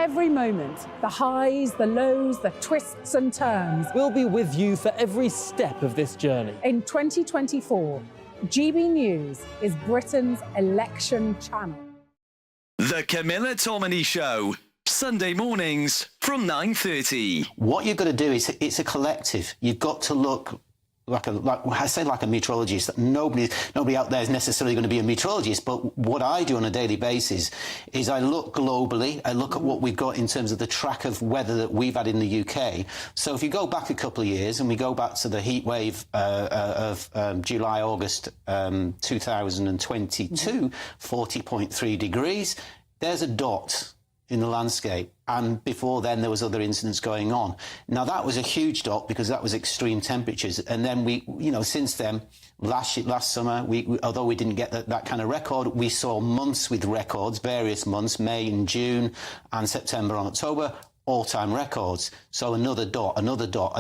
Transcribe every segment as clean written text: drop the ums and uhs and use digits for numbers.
every moment, the highs, the lows, the twists and turns. We'll be with you for every step of this journey. In 2024, GB News is Britain's election channel. The Camilla Tominey Show, Sunday mornings from 9:30. What you've got to do is, it's a collective. You've got to look like a meteorologist. Nobody out there is necessarily going to be a meteorologist, but what I do on a daily basis is I look globally. I look at what we've got in terms of the track of weather that we've had in the UK. So if you go back a couple of years and we go back to the heat wave of July, August 2022, 40.3 degrees, there's a dot in the landscape, and before then there was other incidents going on. Now that was a huge dot because that was extreme temperatures, and then we, since then, last summer, although we didn't get that kind of record, we saw months with records, various months, May and June and September and October, all-time records. So another dot, and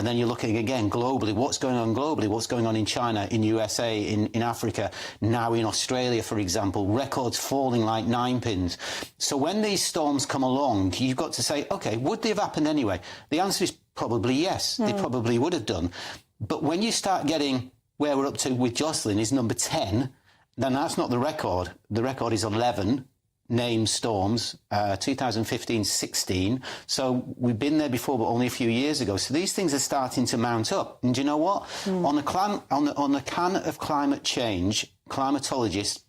then you're looking again globally. What's going on globally? What's going on in China, in USA, in Africa, now in Australia, for example, records falling like 9 pins. So when these storms come along, you've got to say, okay, would they have happened anyway? The answer is probably yes, they probably would have done. But when you start getting where we're up to with Jocelyn is number 10, then that's not the record. The record is 11. Named storms, 2015-16. So we've been there before, but only a few years ago. So these things are starting to mount up. And do you know what? On the can of climate change, climatologists,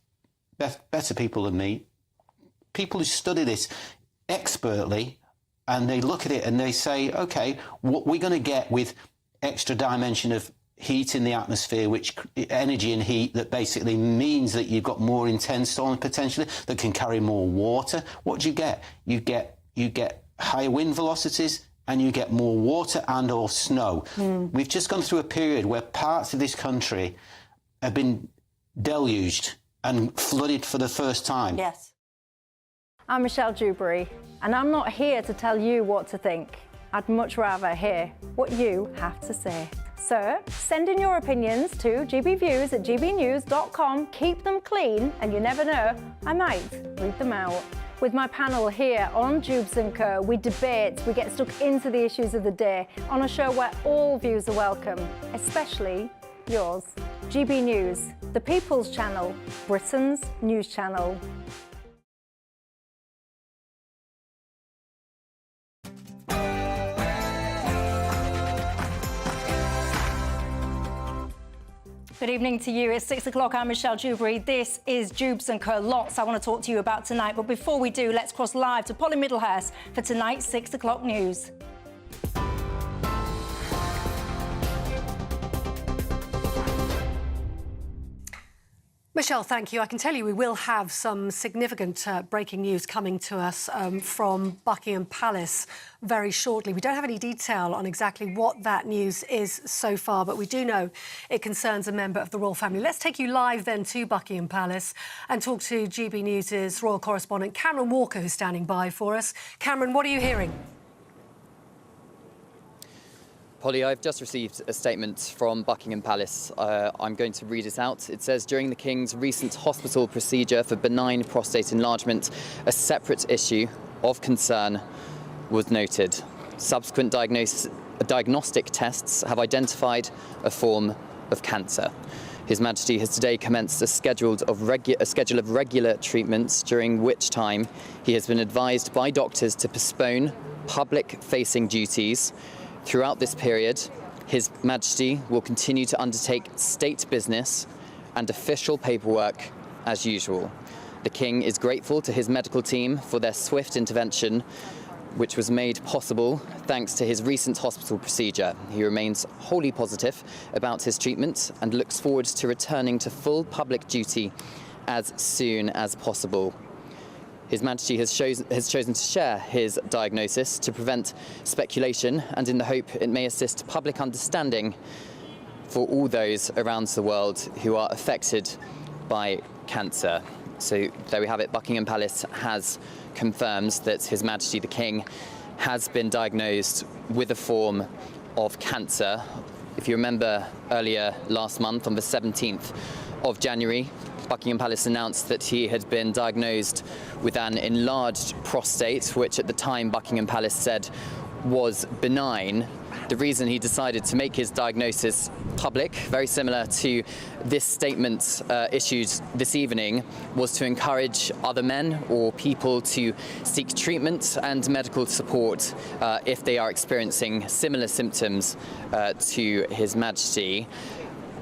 better people than me, people who study this expertly, and they look at it and they say, okay, what we're going to get with extra dimension of heat in the atmosphere, which energy and heat that basically means that you've got more intense storms potentially that can carry more water. What do you get? You get higher wind velocities and you get more water and or snow. We've just gone through a period where parts of this country have been deluged and flooded for the first time. Yes. I'm Michelle Dewberry, and I'm not here to tell you what to think. I'd much rather hear what you have to say. So send in your opinions to gbviews@gbnews.com. Keep them clean, and you never know, I might read them out. With my panel here on Dewbs & Co, we debate, we get stuck into the issues of the day on a show where all views are welcome, especially yours. GB News, the People's Channel, Britain's news channel. Good evening to you. It's 6 o'clock. I'm Michelle Dewberry. This is Dewbs & Co. Lots I want to talk to you about tonight. But before we do, let's cross live to Polly Middlehurst for tonight's 6 o'clock news. Michelle, thank you. I can tell you we will have some significant breaking news coming to us from Buckingham Palace very shortly. We don't have any detail on exactly what that news is so far, but we do know it concerns a member of the royal family. Let's take you live then to Buckingham Palace and talk to GB News' royal correspondent Cameron Walker, who's standing by for us. Cameron, what are you hearing? Polly, I've just received a statement from Buckingham Palace. I'm going to read it out. It says, during the King's recent hospital procedure for benign prostate enlargement, a separate issue of concern was noted. Subsequent diagnostic tests have identified a form of cancer. His Majesty has today commenced a schedule of regular treatments, during which time he has been advised by doctors to postpone public-facing duties. Throughout this period, His Majesty will continue to undertake state business and official paperwork as usual. The King is grateful to his medical team for their swift intervention, which was made possible thanks to his recent hospital procedure. He remains wholly positive about his treatment and looks forward to returning to full public duty as soon as possible. His Majesty has chosen to share his diagnosis to prevent speculation and in the hope it may assist public understanding for all those around the world who are affected by cancer. So there we have it. Buckingham Palace has confirmed that His Majesty the King has been diagnosed with a form of cancer. If you remember earlier last month, on the 17th of January, Buckingham Palace announced that he had been diagnosed with an enlarged prostate, which at the time Buckingham Palace said was benign. The reason he decided to make his diagnosis public, very similar to this statement issued this evening, was to encourage other men or people to seek treatment and medical support if they are experiencing similar symptoms to His Majesty.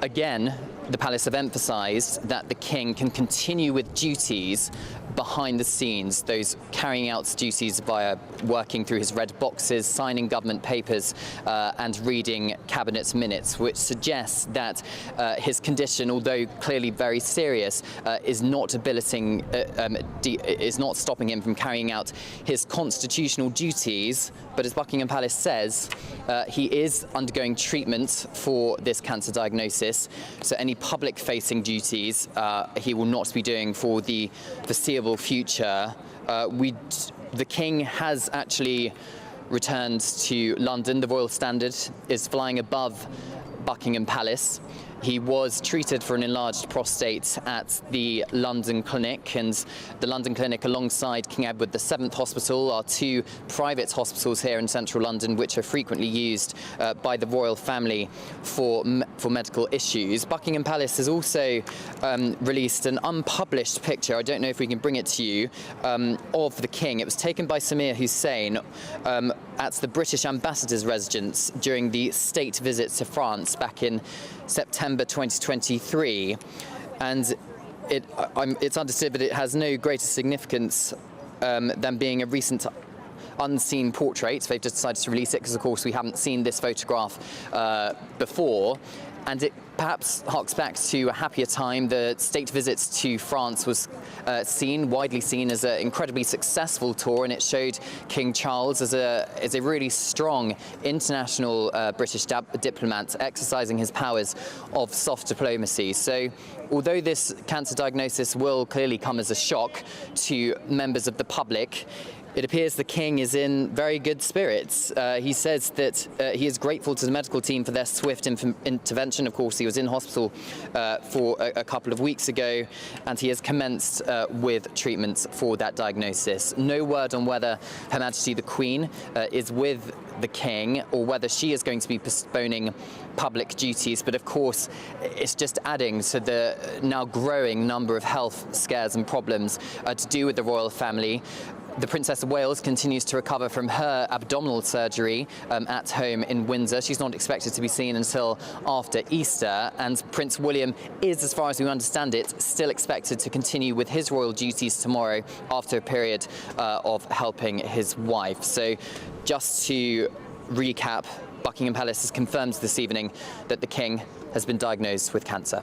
Again, the palace have emphasised that the king can continue with duties behind the scenes, those carrying out duties via working through his red boxes, signing government papers and reading cabinet minutes, which suggests that his condition, although clearly very serious, is not stopping him from carrying out his constitutional duties. But as Buckingham Palace says, he is undergoing treatment for this cancer diagnosis, so any public-facing duties he will not be doing for the foreseeable future. The King has actually returned to London. The Royal Standard is flying above Buckingham Palace. He was treated for an enlarged prostate at the London Clinic, and the London Clinic alongside King Edward VII Hospital are two private hospitals here in central London which are frequently used by the royal family for medical issues. Buckingham Palace has also released an unpublished picture, I don't know if we can bring it to you, of the King. It was taken by Samir Hussein at the British ambassador's residence during the state visit to France back in September 2023, and it's understood that it has no greater significance than being a recent unseen portrait. They've just decided to release it because, of course, we haven't seen this photograph before, and it perhaps harks back to a happier time. The state visit to France was widely seen as an incredibly successful tour, and it showed King Charles as a really strong international British diplomat, exercising his powers of soft diplomacy. So although this cancer diagnosis will clearly come as a shock to members of the public, it appears the King is in very good spirits. He says that he is grateful to the medical team for their swift intervention. Of course, he was in hospital for a couple of weeks ago, and he has commenced with treatment for that diagnosis. No word on whether Her Majesty the Queen is with the King or whether she is going to be postponing public duties, but of course it's just adding to the now growing number of health scares and problems to do with the royal family. The Princess of Wales continues to recover from her abdominal surgery at home in Windsor. She's not expected to be seen until after Easter, and Prince William is, as far as we understand it, still expected to continue with his royal duties tomorrow after a period of helping his wife. So just to recap, Buckingham Palace has confirmed this evening that the King has been diagnosed with cancer.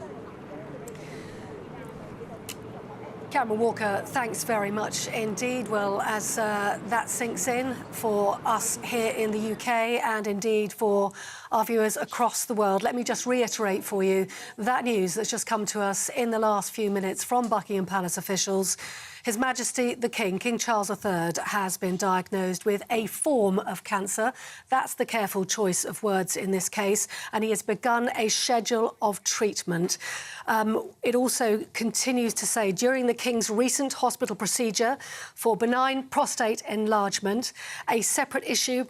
Cameron Walker, thanks very much indeed. Well, as that sinks in for us here in the UK and indeed for our viewers across the world, let me just reiterate for you that news that's just come to us in the last few minutes from Buckingham Palace officials. His Majesty the King, King Charles III, has been diagnosed with a form of cancer. That's the careful choice of words in this case, and he has begun a schedule of treatment. It also continues to say, during the King's recent hospital procedure for benign prostate enlargement, a separate issue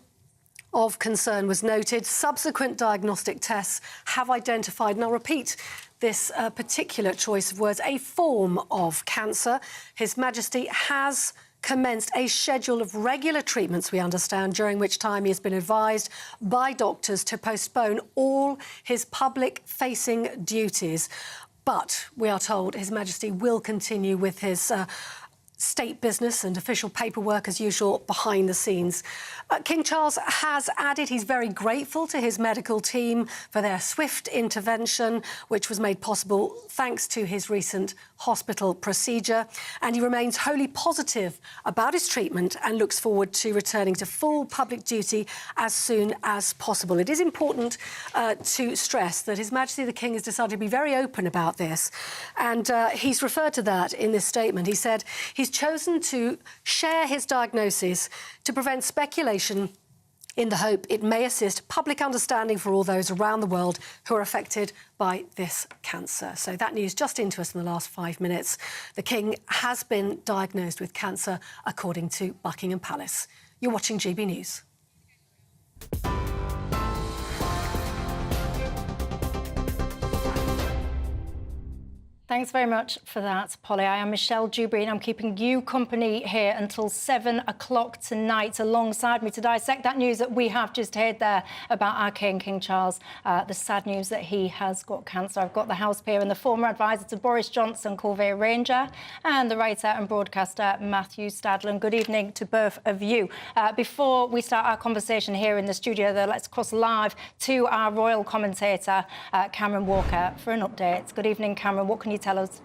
of concern was noted. Subsequent diagnostic tests have identified, and I'll repeat this particular choice of words, a form of cancer. His Majesty has commenced a schedule of regular treatments, we understand, during which time he has been advised by doctors to postpone all his public-facing duties. But we are told His Majesty will continue with his state business and official paperwork as usual behind the scenes. King Charles has added he's very grateful to his medical team for their swift intervention, which was made possible thanks to his recent hospital procedure, and he remains wholly positive about his treatment and looks forward to returning to full public duty as soon as possible. It is important to stress that His Majesty the King has decided to be very open about this, and he's referred to that in this statement. He said he's chosen to share his diagnosis to prevent speculation in the hope it may assist public understanding for all those around the world who are affected by this cancer. So that news just into us in the last 5 minutes. The King has been diagnosed with cancer, according to Buckingham Palace. You're watching GB News. Thanks very much for that, Polly. I am Michelle Dewberry and I'm keeping you company here until 7 o'clock tonight. Alongside me to dissect that news that we have just heard there about our King, King Charles, the sad news that he has got cancer. I've got the House peer and the former advisor to Boris Johnson, Corvair Ranger, and the writer and broadcaster Matthew Stadland. Good evening to both of you. Before we start our conversation here in the studio, though, let's cross live to our royal commentator, Cameron Walker, for an update. Good evening, Cameron. What can you tell us?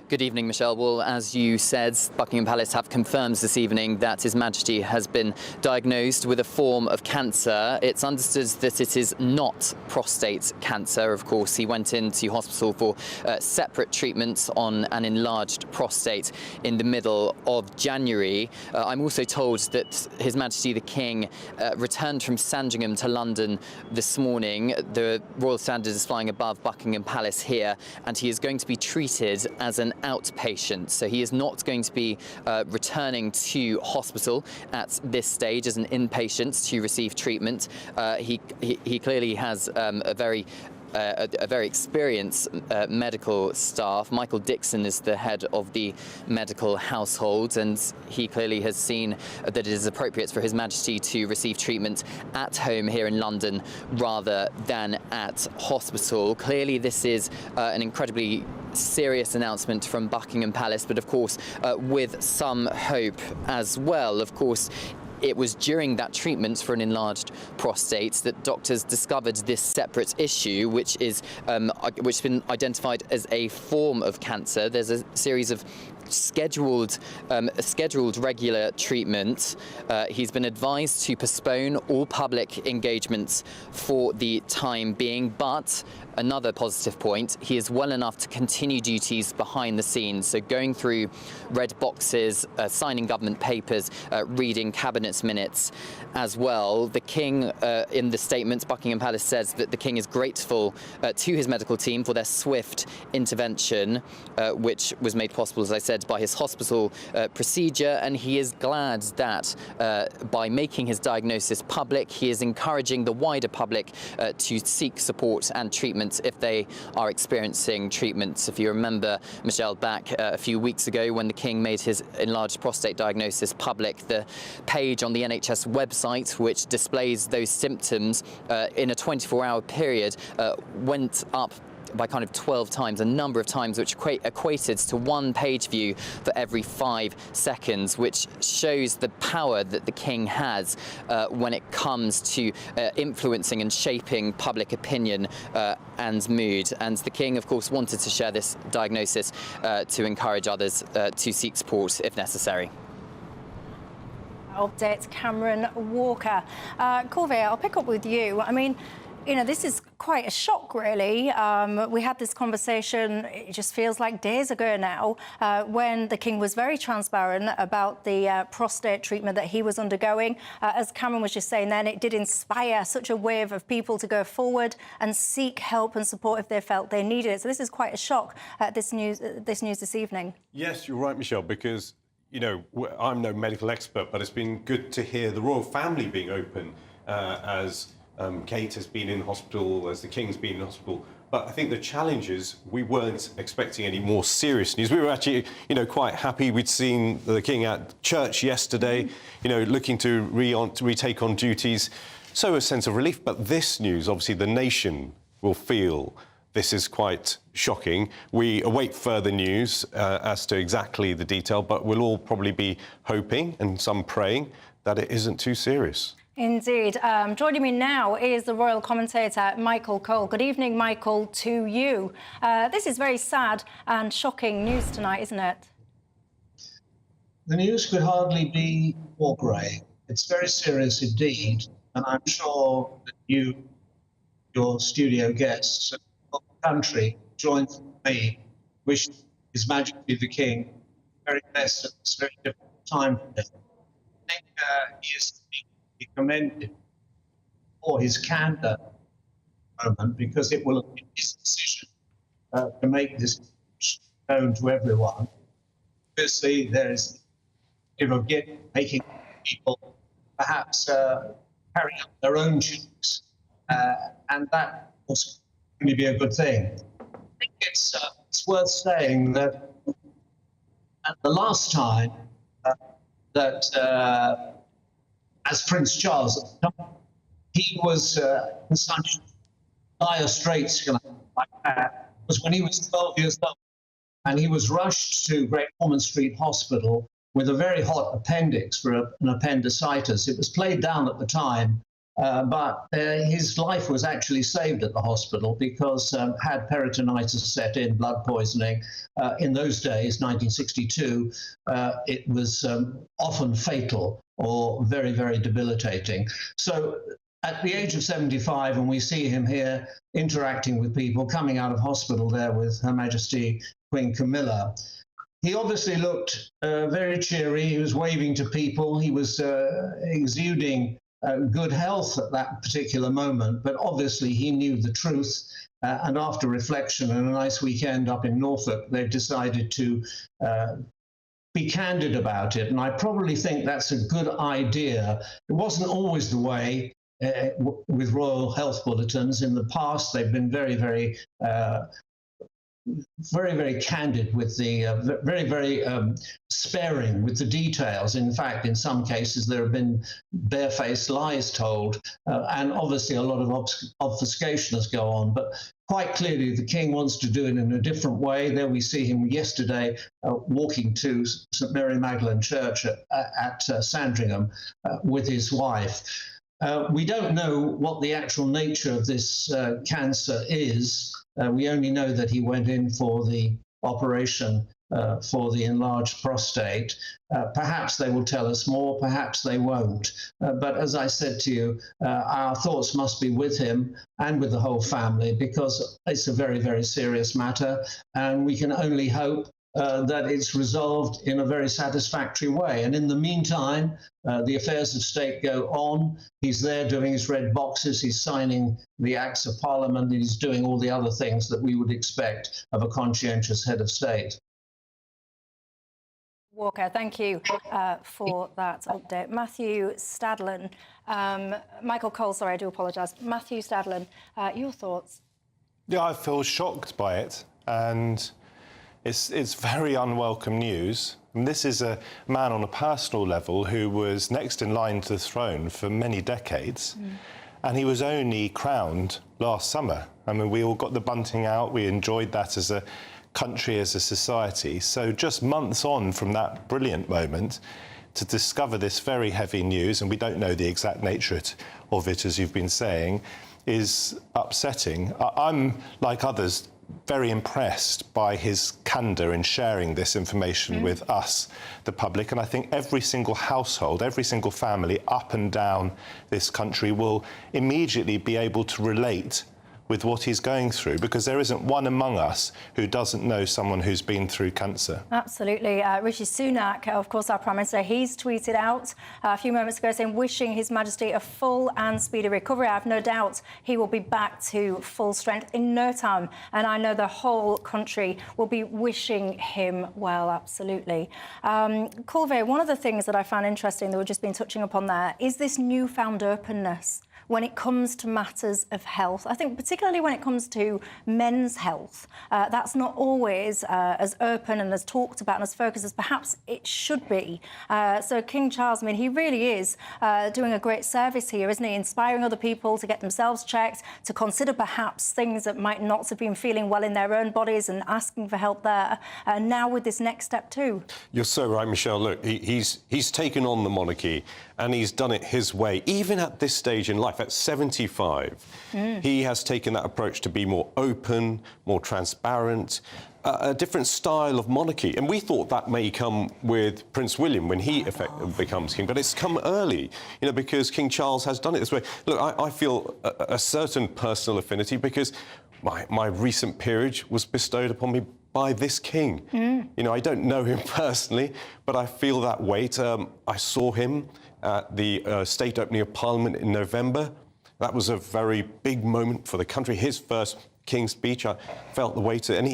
Good evening, Michelle. Well, as you said, Buckingham Palace have confirmed this evening that His Majesty has been diagnosed with a form of cancer. It's understood that it is not prostate cancer. Of course, he went into hospital for separate treatments on an enlarged prostate in the middle of January. I'm also told that His Majesty the King returned from Sandringham to London this morning. The Royal Standard is flying above Buckingham Palace here, and he is going to be treated as an outpatient. So he is not going to be returning to hospital at this stage as an inpatient to receive treatment. He clearly has a very experienced medical staff. Michael Dixon is the head of the medical household, and he clearly has seen that it is appropriate for His Majesty to receive treatment at home here in London rather than at hospital. Clearly, this is an incredibly serious announcement from Buckingham Palace, but of course with some hope as well. Of course, it was during that treatment for an enlarged prostate that doctors discovered this separate issue, which has been identified as a form of cancer. There's a series of scheduled regular treatment. He's been advised to postpone all public engagements for the time being, but another positive point, he is well enough to continue duties behind the scenes, so going through red boxes, signing government papers, reading cabinet minutes as well. The King, in the statement, Buckingham Palace says that the King is grateful to his medical team for their swift intervention, which was made possible, as I said, by his hospital procedure, and he is glad that by making his diagnosis public, he is encouraging the wider public to seek support and treatment if they are experiencing treatment. If you remember, Michelle, back a few weeks ago when the King made his enlarged prostate diagnosis public, the page on the NHS website which displays those symptoms in a 24-hour period went up by kind of 12 times, a number of times, which equated to one page view for every 5 seconds, which shows the power that the King has when it comes to influencing and shaping public opinion and mood. And the King, of course, wanted to share this diagnosis to encourage others to seek support if necessary. Update, Cameron Walker. Corvair, I'll pick up with you. I mean, you know, this is quite a shock, really. We had this conversation, it just feels like days ago now, when the King was very transparent about the prostate treatment that he was undergoing. As Cameron was just saying then, it did inspire such a wave of people to go forward and seek help and support if they felt they needed it. So this is quite a shock, this news this evening. Yes, you're right, Michelle, because, you know, I'm no medical expert, but it's been good to hear the royal family being open as Kate has been in hospital, as the King's been in hospital. But I think the challenge is we weren't expecting any more serious news. We were actually, you know, quite happy. We'd seen the King at church yesterday, you know, looking to retake on duties. So a sense of relief. But this news, obviously, the nation will feel this is quite shocking. We await further news as to exactly the detail, but we'll all probably be hoping and some praying that it isn't too serious. Indeed. Joining me now is the royal commentator, Michael Cole. Good evening, Michael, to you. This is very sad and shocking news tonight, isn't it? The news could hardly be more grave. It's very serious indeed, and I'm sure that you, your studio guests, and the country join with me, wish His Majesty the King very best at this very difficult time for him. think he is to be commended for his candour at the moment, because it will be his decision to make this known to everyone. Obviously, there is making people perhaps carry out their own duties, and that will certainly be a good thing. I think it's worth saying that at the last time that as Prince Charles, he was in such dire straits like that, was when he was 12 years old, and he was rushed to Great Ormond Street Hospital with a very hot appendix for an appendicitis. It was played down at the time, but his life was actually saved at the hospital because had peritonitis set in, blood poisoning. In those days, 1962, it was often fatal or very, very debilitating. So at the age of 75, and we see him here interacting with people, coming out of hospital there with Her Majesty Queen Camilla, he obviously looked very cheery. He was waving to people. He was exuding good health at that particular moment, but obviously he knew the truth. And after reflection and a nice weekend up in Norfolk, they decided to be candid about it. And I probably think that's a good idea. It wasn't always the way with royal health bulletins. In the past, they've been very, very candid with the, very sparing with the details. In fact, in some cases, there have been barefaced lies told, and obviously a lot of obfuscation has gone on. But quite clearly, the King wants to do it in a different way. There we see him yesterday walking to St Mary Magdalene Church at Sandringham with his wife. We don't know what the actual nature of this cancer is. We only know that he went in for the operation for the enlarged prostate. Perhaps they will tell us more, perhaps they won't. But as I said to you, our thoughts must be with him and with the whole family, because it's a very, very serious matter, and we can only hope that it's resolved in a very satisfactory way. And in the meantime, the affairs of state go on. He's there doing his red boxes, he's signing the Acts of Parliament, and he's doing all the other things that we would expect of a conscientious head of state. Walker, thank you for that update. Matthew Stadlen, Michael Cole, sorry, I do apologise. Matthew Stadlen, your thoughts? Yeah, I feel shocked by it, and it's very unwelcome news. And this is a man on a personal level who was next in line to the throne for many decades, and he was only crowned last summer. I mean, we all got the bunting out, we enjoyed that as a country, as a society. So just months on from that brilliant moment, to discover this very heavy news, and we don't know the exact nature of it, as you've been saying, is upsetting. I'm, like others, very impressed by his candour in sharing this information with us, the public, and I think every single household, every single family up and down this country will immediately be able to relate with what he's going through, because there isn't one among us who doesn't know someone who's been through cancer. Absolutely. Rishi Sunak, of course, our Prime Minister, he's tweeted out a few moments ago saying, wishing His Majesty a full and speedy recovery. I have no doubt he will be back to full strength in no time. And I know the whole country will be wishing him well, absolutely. Colville, one of the things that I found interesting that we've just been touching upon there is this newfound openness when it comes to matters of health. I think particularly when it comes to men's health, that's not always as open and as talked about and as focused as perhaps it should be. So King Charles, I mean, he really is doing a great service here, isn't he? Inspiring other people to get themselves checked, to consider perhaps things that might not have been feeling well in their own bodies and asking for help there. Now with this next step too. You're so right, Michelle. Look, he's taken on the monarchy and he's done it his way. Even at this stage in life, at 75, he has taken that approach to be more open, more transparent, a different style of monarchy. And we thought that may come with Prince William when he becomes king, but it's come early, you know, because King Charles has done it this way. Look, I feel a certain personal affinity because my recent peerage was bestowed upon me by this king. You know, I don't know him personally, but I feel that weight. I saw him at the state opening of Parliament in November. That was a very big moment for the country. His first King's speech, I felt the weight, and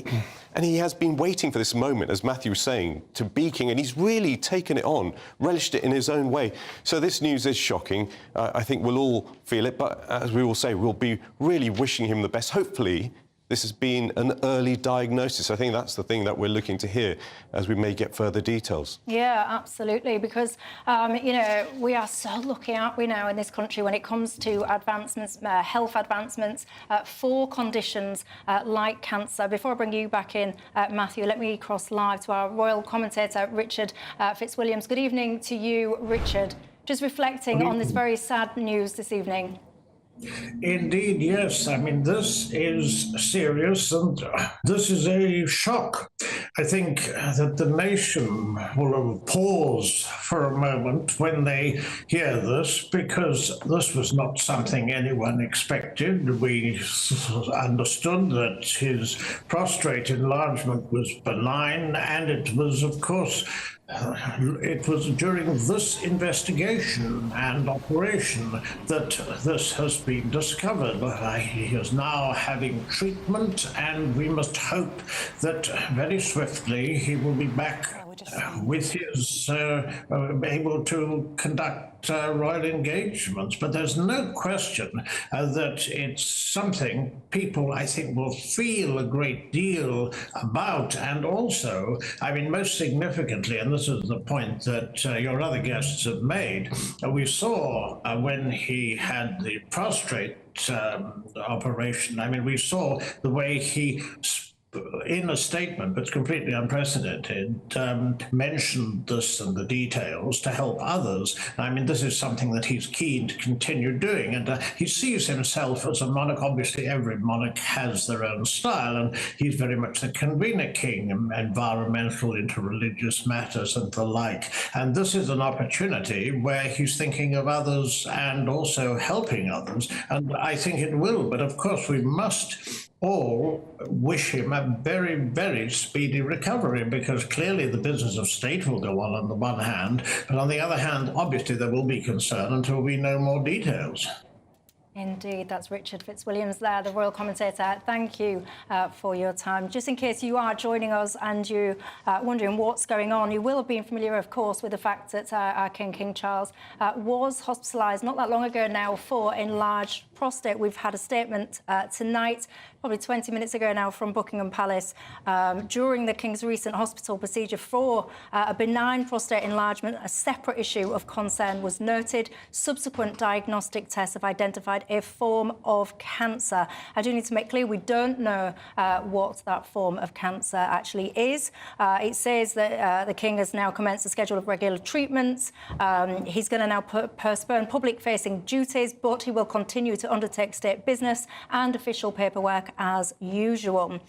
he has been waiting for this moment, as Matthew was saying, to be king, and he's really taken it on, relished it in his own way. So this news is shocking. I think we'll all feel it, but as we all say, we'll be really wishing him the best. Hopefully, this has been an early diagnosis. I think that's the thing that we're looking to hear as we may get further details. Yeah, absolutely, because, you know, we are so lucky, aren't we, now in this country when it comes to advancements, health advancements for conditions like cancer. Before I bring you back in, Matthew, let me cross live to our royal commentator, Richard Fitzwilliams. Good evening to you, Richard. Just reflecting on this very sad news this evening. Indeed, yes. I mean, this is serious and this is a shock. I think that the nation will pause for a moment when they hear this, because this was not something anyone expected. We understood that his prostate enlargement was benign, and it was, of course, it was during this investigation and operation that this has been discovered. He is now having treatment, and we must hope that very swiftly he will be back with his able to conduct royal engagements. But there's no question that it's something people, I think, will feel a great deal about. And also, I mean, most significantly, and this is the point that your other guests have made, we saw when he had the prostate operation, I mean, we saw the way he in a statement, but completely unprecedented, mentioned this and the details to help others. I mean, this is something that he's keen to continue doing, and he sees himself as a monarch. Obviously, every monarch has their own style, and he's very much the convener king, environmental, interreligious matters and the like. And this is an opportunity where he's thinking of others and also helping others, and I think it will. But of course, we must all wish him a very, very speedy recovery, because clearly the business of state will go on the one hand, but on the other hand, obviously there will be concern until we know more details. Indeed, that's Richard Fitzwilliams there, the royal commentator. Thank you for your time. Just in case you are joining us and you're wondering what's going on, you will have been familiar, of course, with the fact that our King Charles was hospitalised not that long ago now for enlarged prostate. We've had a statement tonight, probably 20 minutes ago now, from Buckingham Palace during the King's recent hospital procedure for a benign prostate enlargement. A separate issue of concern was noted. Subsequent diagnostic tests have identified a form of cancer. I do need to make clear we don't know what that form of cancer actually is. It says that the King has now commenced a schedule of regular treatments. He's going to now postpone public-facing duties, but he will continue to undertake state business and official paperwork as usual.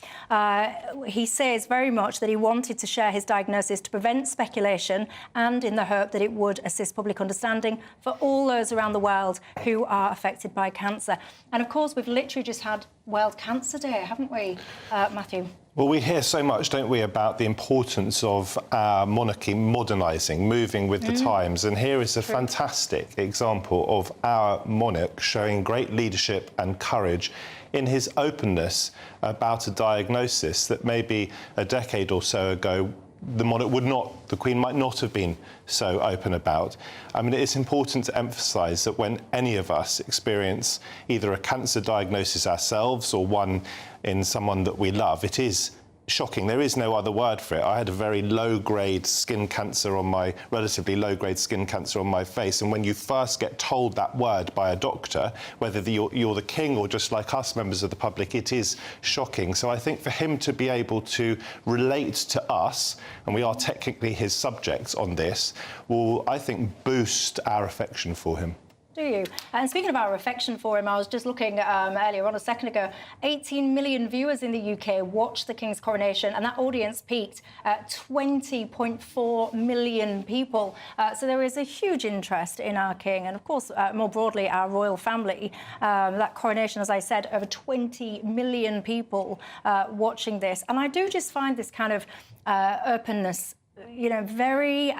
He says very much that he wanted to share his diagnosis to prevent speculation and in the hope that it would assist public understanding for all those around the world who are affected by cancer. And of course, we've literally just had World Cancer Day, haven't we, Matthew? Well, we hear so much, don't we, about the importance of our monarchy modernising, moving with the times. And here is a fantastic example of our monarch showing great leadership and courage in his openness about a diagnosis that maybe a decade or so ago the monarch would not, the Queen might not have been so open about. I mean, it's important to emphasise that when any of us experience either a cancer diagnosis ourselves or one in someone that we love, it is shocking. There is no other word for it. I had a very low-grade skin cancer on my, relatively low-grade skin cancer on my face, and when you first get told that word by a doctor, whether you're the king or just like us, members of the public, it is shocking. So I think for him to be able to relate to us, and we are technically his subjects on this, will, I think, boost our affection for him. Do you? And speaking of our affection for him, I was just looking earlier on a second ago, 18 million viewers in the UK watched the King's coronation, and that audience peaked at 20.4 million people. So there is a huge interest in our King and, of course, more broadly, our royal family. That coronation, as I said, over 20 million people watching this. And I do just find this kind of openness, you know, very...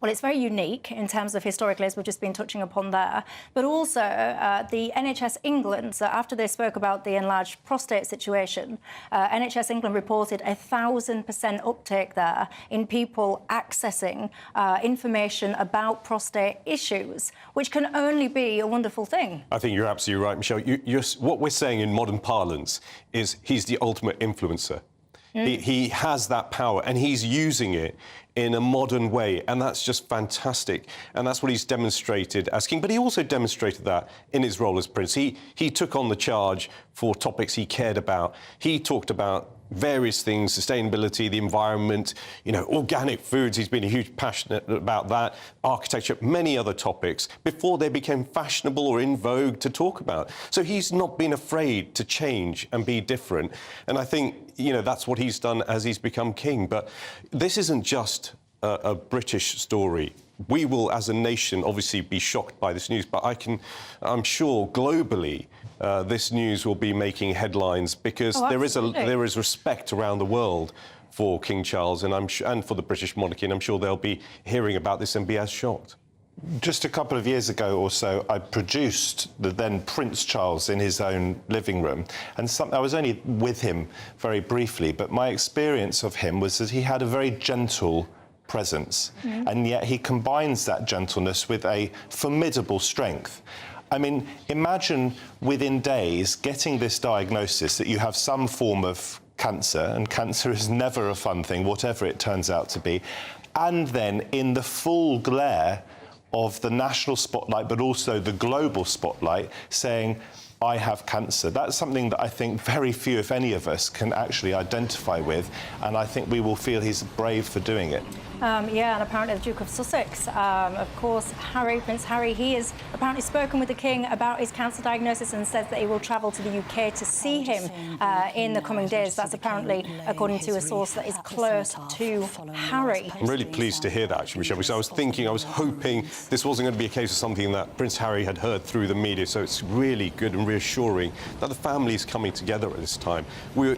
well, it's very unique in terms of historically, as we've just been touching upon there, but also the NHS England, so after they spoke about the enlarged prostate situation, NHS England reported 1,000% uptake there in people accessing information about prostate issues, which can only be a wonderful thing. I think you're absolutely right, Michelle. What we're saying in modern parlance is he's the ultimate influencer. He has that power and he's using it in a modern way, and that's just fantastic. And that's what he's demonstrated as king. But he also demonstrated that in his role as prince. He took on the charge for topics he cared about. He talked about various things, sustainability, the environment, you know, organic foods. He's been a huge passionate about that, architecture, many other topics before they became fashionable or in vogue to talk about. So he's not been afraid to change and be different. And I think, you know, that's what he's done as he's become king. But this isn't just a British story. We will, as a nation, obviously be shocked by this news, but I'm sure globally this news will be making headlines because there is respect around the world for King Charles and for the British monarchy, and I'm sure they'll be hearing about this and be as shocked. Just a couple of years ago or so, I produced the then Prince Charles in his own living room, and I was only with him very briefly, but my experience of him was that he had a very gentle presence, and yet he combines that gentleness with a formidable strength. I mean, imagine within days getting this diagnosis that you have some form of cancer, and cancer is never a fun thing, whatever it turns out to be, and then in the full glare of the national spotlight, but also the global spotlight, saying, I have cancer. That's something that I think very few, if any of us, can actually identify with, and I think we will feel he's brave for doing it. Yeah, and apparently the Duke of Sussex, of course, Prince Harry, he has apparently spoken with the King about his cancer diagnosis and says that he will travel to the UK to see him in the coming days. That's apparently according to a source that is close to Harry. I'm really pleased to hear that, actually, Michelle, because I was hoping this wasn't going to be a case of something that Prince Harry had heard through the media, so it's really good and reassuring that the family is coming together at this time.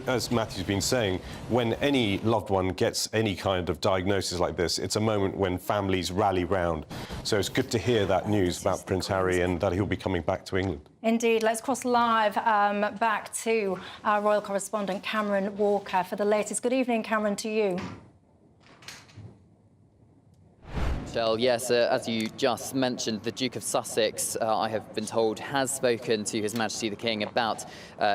As Matthew's been saying, when any loved one gets any kind of diagnosis like this, it's a moment when families rally round. So it's good to hear that news about Prince Harry and that he'll be coming back to England. Indeed. Let's cross live back to our royal correspondent, Cameron Walker, for the latest. Good evening, Cameron, to you. Yes, as you just mentioned, the Duke of Sussex, I have been told, has spoken to His Majesty the King about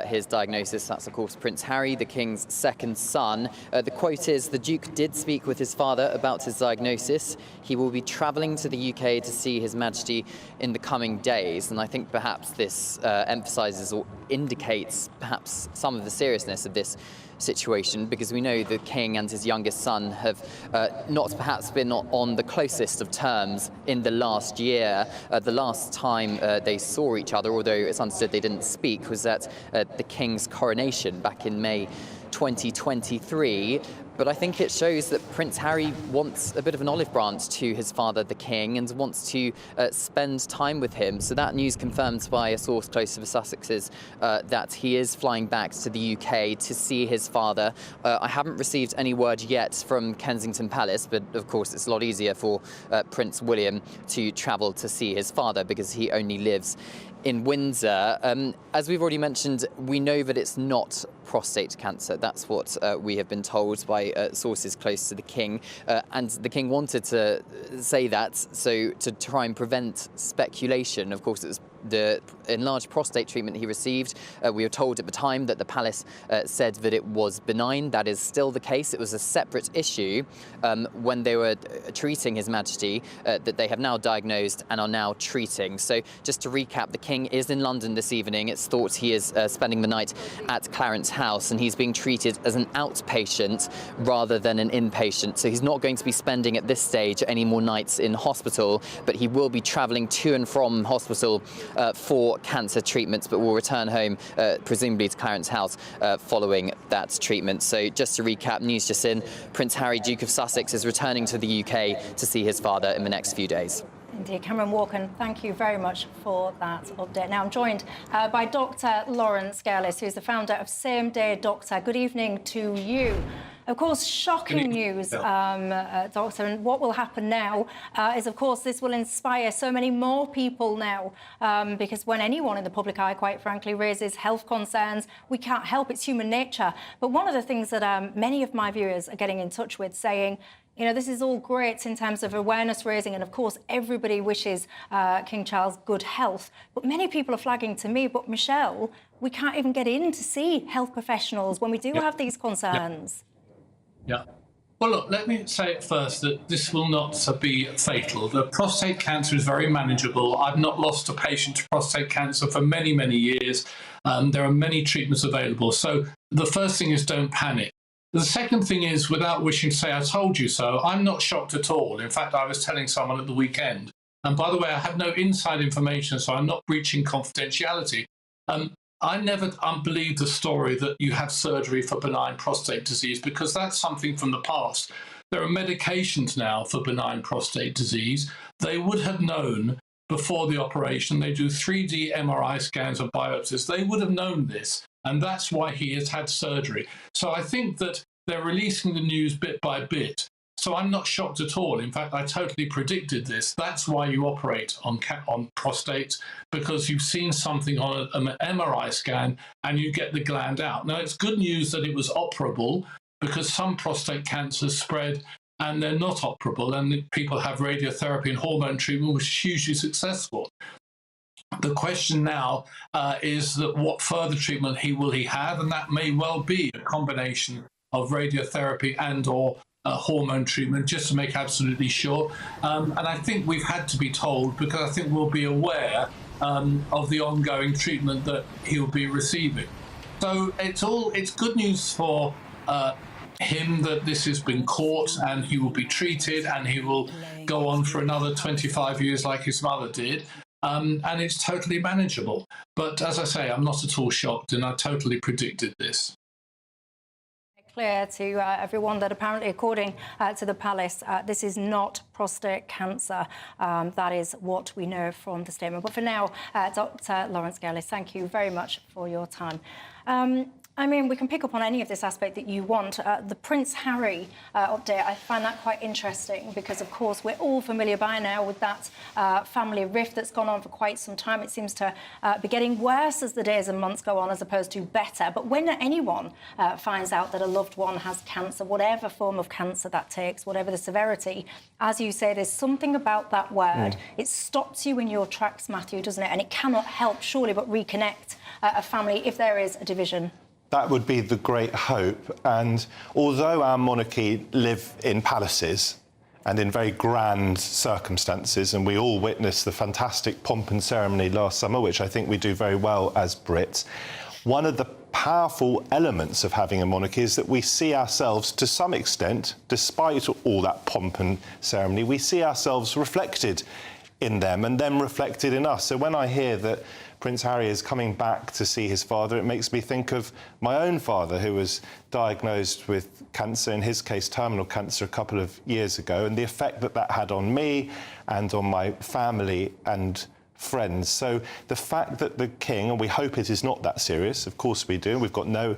his diagnosis. That's, of course, Prince Harry, the King's second son. The quote is, the Duke did speak with his father about his diagnosis. He will be travelling to the UK to see His Majesty in the coming days. And I think perhaps this emphasises or indicates perhaps some of the seriousness of this situation, because we know the King and his youngest son have not perhaps been on the closest of terms in the last year. The last time they saw each other, although it's understood they didn't speak, was at the King's coronation back in May 2023. But I think it shows that Prince Harry wants a bit of an olive branch to his father, the King, and wants to spend time with him. So that news confirmed by a source close to the Sussexes that he is flying back to the UK to see his father. I haven't received any word yet from Kensington Palace, but of course it's a lot easier for Prince William to travel to see his father because he only lives in Windsor. As we've already mentioned, we know that it's not prostate cancer. That's what we have been told by sources close to the King. And the King wanted to say that, so to try and prevent speculation. Of course, it's the enlarged prostate treatment he received. We were told at the time that the palace said that it was benign. That is still the case. It was a separate issue when they were treating His Majesty that they have now diagnosed and are now treating. So just to recap, the King is in London this evening. It's thought he is spending the night at Clarence House, and he's being treated as an outpatient rather than an inpatient. So he's not going to be spending at this stage any more nights in hospital, but he will be travelling to and from hospital for cancer treatments, but will return home presumably to Clarence House following that treatment. So just to recap, news just in, Prince Harry, Duke of Sussex, is returning to the UK to see his father in the next few days. Indeed. Cameron Walken, thank you very much for that update. Now I'm joined by Dr. Lawrence Gerlis, who's the founder of Same Day Doctor. Good evening to you. Of course, shocking news, Doctor, and what will happen now is, of course, this will inspire so many more people now, because when anyone in the public eye, quite frankly, raises health concerns, we can't help, it's human nature. But one of the things that many of my viewers are getting in touch with, saying, you know, this is all great in terms of awareness raising, and of course everybody wishes King Charles good health, but many people are flagging to me, but Michelle, we can't even get in to see health professionals when we do have these concerns. Yeah. Well, look, let me say at first that this will not be fatal. The prostate cancer is very manageable. I've not lost a patient to prostate cancer for many, many years. There are many treatments available. So the first thing is don't panic. The second thing is, without wishing to say I told you so, I'm not shocked at all. In fact, I was telling someone at the weekend, and by the way, I have no inside information, so I'm not breaching confidentiality. I never believed the story that you have surgery for benign prostate disease, because that's something from the past. There are medications now for benign prostate disease. They would have known before the operation. They do 3D MRI scans of biopsies. They would have known this, and that's why he has had surgery. So I think that they're releasing the news bit by bit. So I'm not shocked at all. In fact, I totally predicted this. That's why you operate on prostate, because you've seen something on an MRI scan and you get the gland out. Now, it's good news that it was operable, because some prostate cancers spread and they're not operable, and people have radiotherapy and hormone treatment, which is hugely successful. The question now is that what further treatment will he have, and that may well be a combination of radiotherapy and or hormone treatment, just to make absolutely sure. And I think we've had to be told, because I think we'll be aware of the ongoing treatment that he'll be receiving. So it's good news for him that this has been caught, and he will be treated, and he will go on for another 25 years like his mother did. And it's totally manageable. But as I say, I'm not at all shocked, and I totally predicted this. Clear to everyone that apparently, according to the palace, this is not prostate cancer. That is what we know from the statement. But for now, Dr. Lawrence Gerlis, thank you very much for your time. I mean, we can pick up on any of this aspect that you want. The Prince Harry update, I find that quite interesting, because, of course, we're all familiar by now with that family rift that's gone on for quite some time. It seems to be getting worse as the days and months go on, as opposed to better. But when anyone finds out that a loved one has cancer, whatever form of cancer that takes, whatever the severity, as you say, there's something about that word. It stops you in your tracks, Matthew, doesn't it? And it cannot help, surely, but reconnect a family if there is a division. That would be the great hope. And although our monarchy live in palaces and in very grand circumstances, and we all witnessed the fantastic pomp and ceremony last summer, which I think we do very well as Brits, one of the powerful elements of having a monarchy is that we see ourselves, to some extent, despite all that pomp and ceremony, we see ourselves reflected in them and them reflected in us. So when I hear that Prince Harry is coming back to see his father, it makes me think of my own father, who was diagnosed with cancer, in his case terminal cancer, a couple of years ago, and the effect that that had on me and on my family and friends. So the fact that the King, and we hope it is not that serious, of course we do, we've got no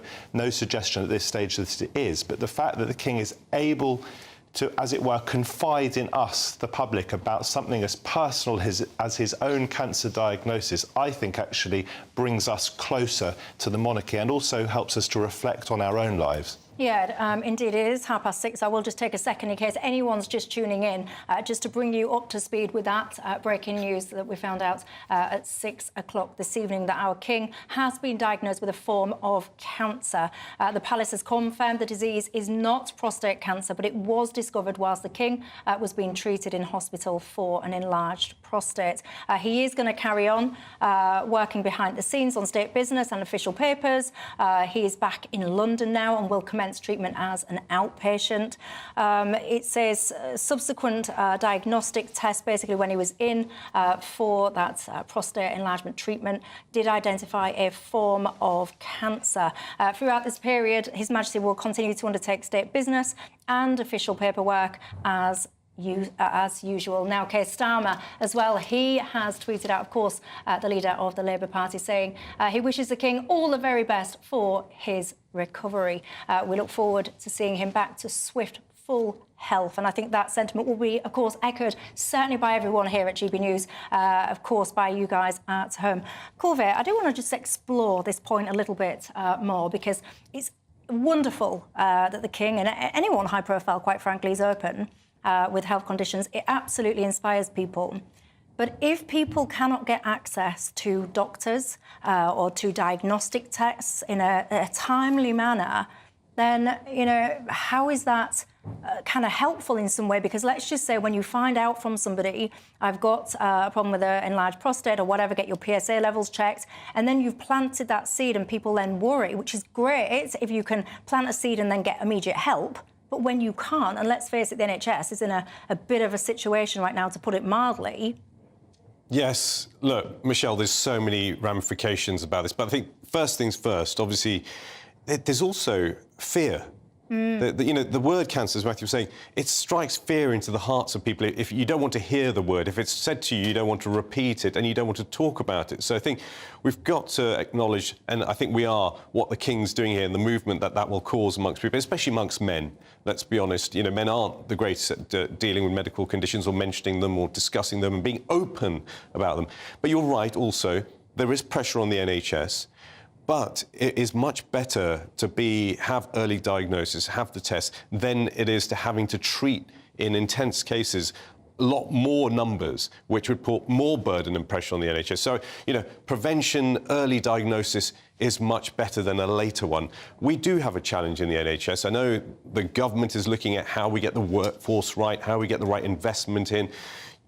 suggestion at this stage that it is, but the fact that the King is able to, as it were, confide in us, the public, about something as personal as his own cancer diagnosis, I think actually brings us closer to the monarchy and also helps us to reflect on our own lives. Yeah, indeed it is 6:30. I will just take a second in case anyone's just tuning in, just to bring you up to speed with that breaking news that we found out at 6 o'clock this evening, that our king has been diagnosed with a form of cancer. The palace has confirmed the disease is not prostate cancer, but it was discovered whilst the king was being treated in hospital for an enlarged prostate. He is going to carry on working behind the scenes on state business and official papers. He is back in London now and will commence treatment as an outpatient. It says subsequent diagnostic test, basically when he was in for that prostate enlargement treatment, did identify a form of cancer. Throughout this period, His Majesty will continue to undertake state business and official paperwork as usual. Now, Keir Starmer as well, he has tweeted out, of course, the leader of the Labour Party, saying he wishes the King all the very best for his recovery. We look forward to seeing him back to swift, full health. And I think that sentiment will be, of course, echoed certainly by everyone here at GB News, of course, by you guys at home. Corvair, I do want to just explore this point a little bit more, because it's wonderful that the King and anyone high profile, quite frankly, is open with health conditions. It absolutely inspires people. But if people cannot get access to doctors or to diagnostic tests in a timely manner, then, you know, how is that kind of helpful in some way? Because let's just say when you find out from somebody, I've got a problem with an enlarged prostate or whatever, get your PSA levels checked, and then you've planted that seed and people then worry, which is great if you can plant a seed and then get immediate help. But when you can't, and let's face it, the NHS is in a bit of a situation right now, to put it mildly. Yes, look, Michelle, there's so many ramifications about this. But I think first things first, obviously, there's also fear. You know, the word cancer, as Matthew was saying, it strikes fear into the hearts of people. If you don't want to hear the word, if it's said to you, you don't want to repeat it and you don't want to talk about it. So I think we've got to acknowledge, and I think we are, what the King's doing here and the movement that will cause amongst people, especially amongst men. Let's be honest, you know, men aren't the greatest at dealing with medical conditions or mentioning them or discussing them and being open about them. But you're right also, there is pressure on the NHS. But it is much better to have early diagnosis, have the test, than it is to having to treat in intense cases a lot more numbers, which would put more burden and pressure on the NHS. So, you know, prevention, early diagnosis is much better than a later one. We do have a challenge in the NHS. I know the government is looking at how we get the workforce right, how we get the right investment in,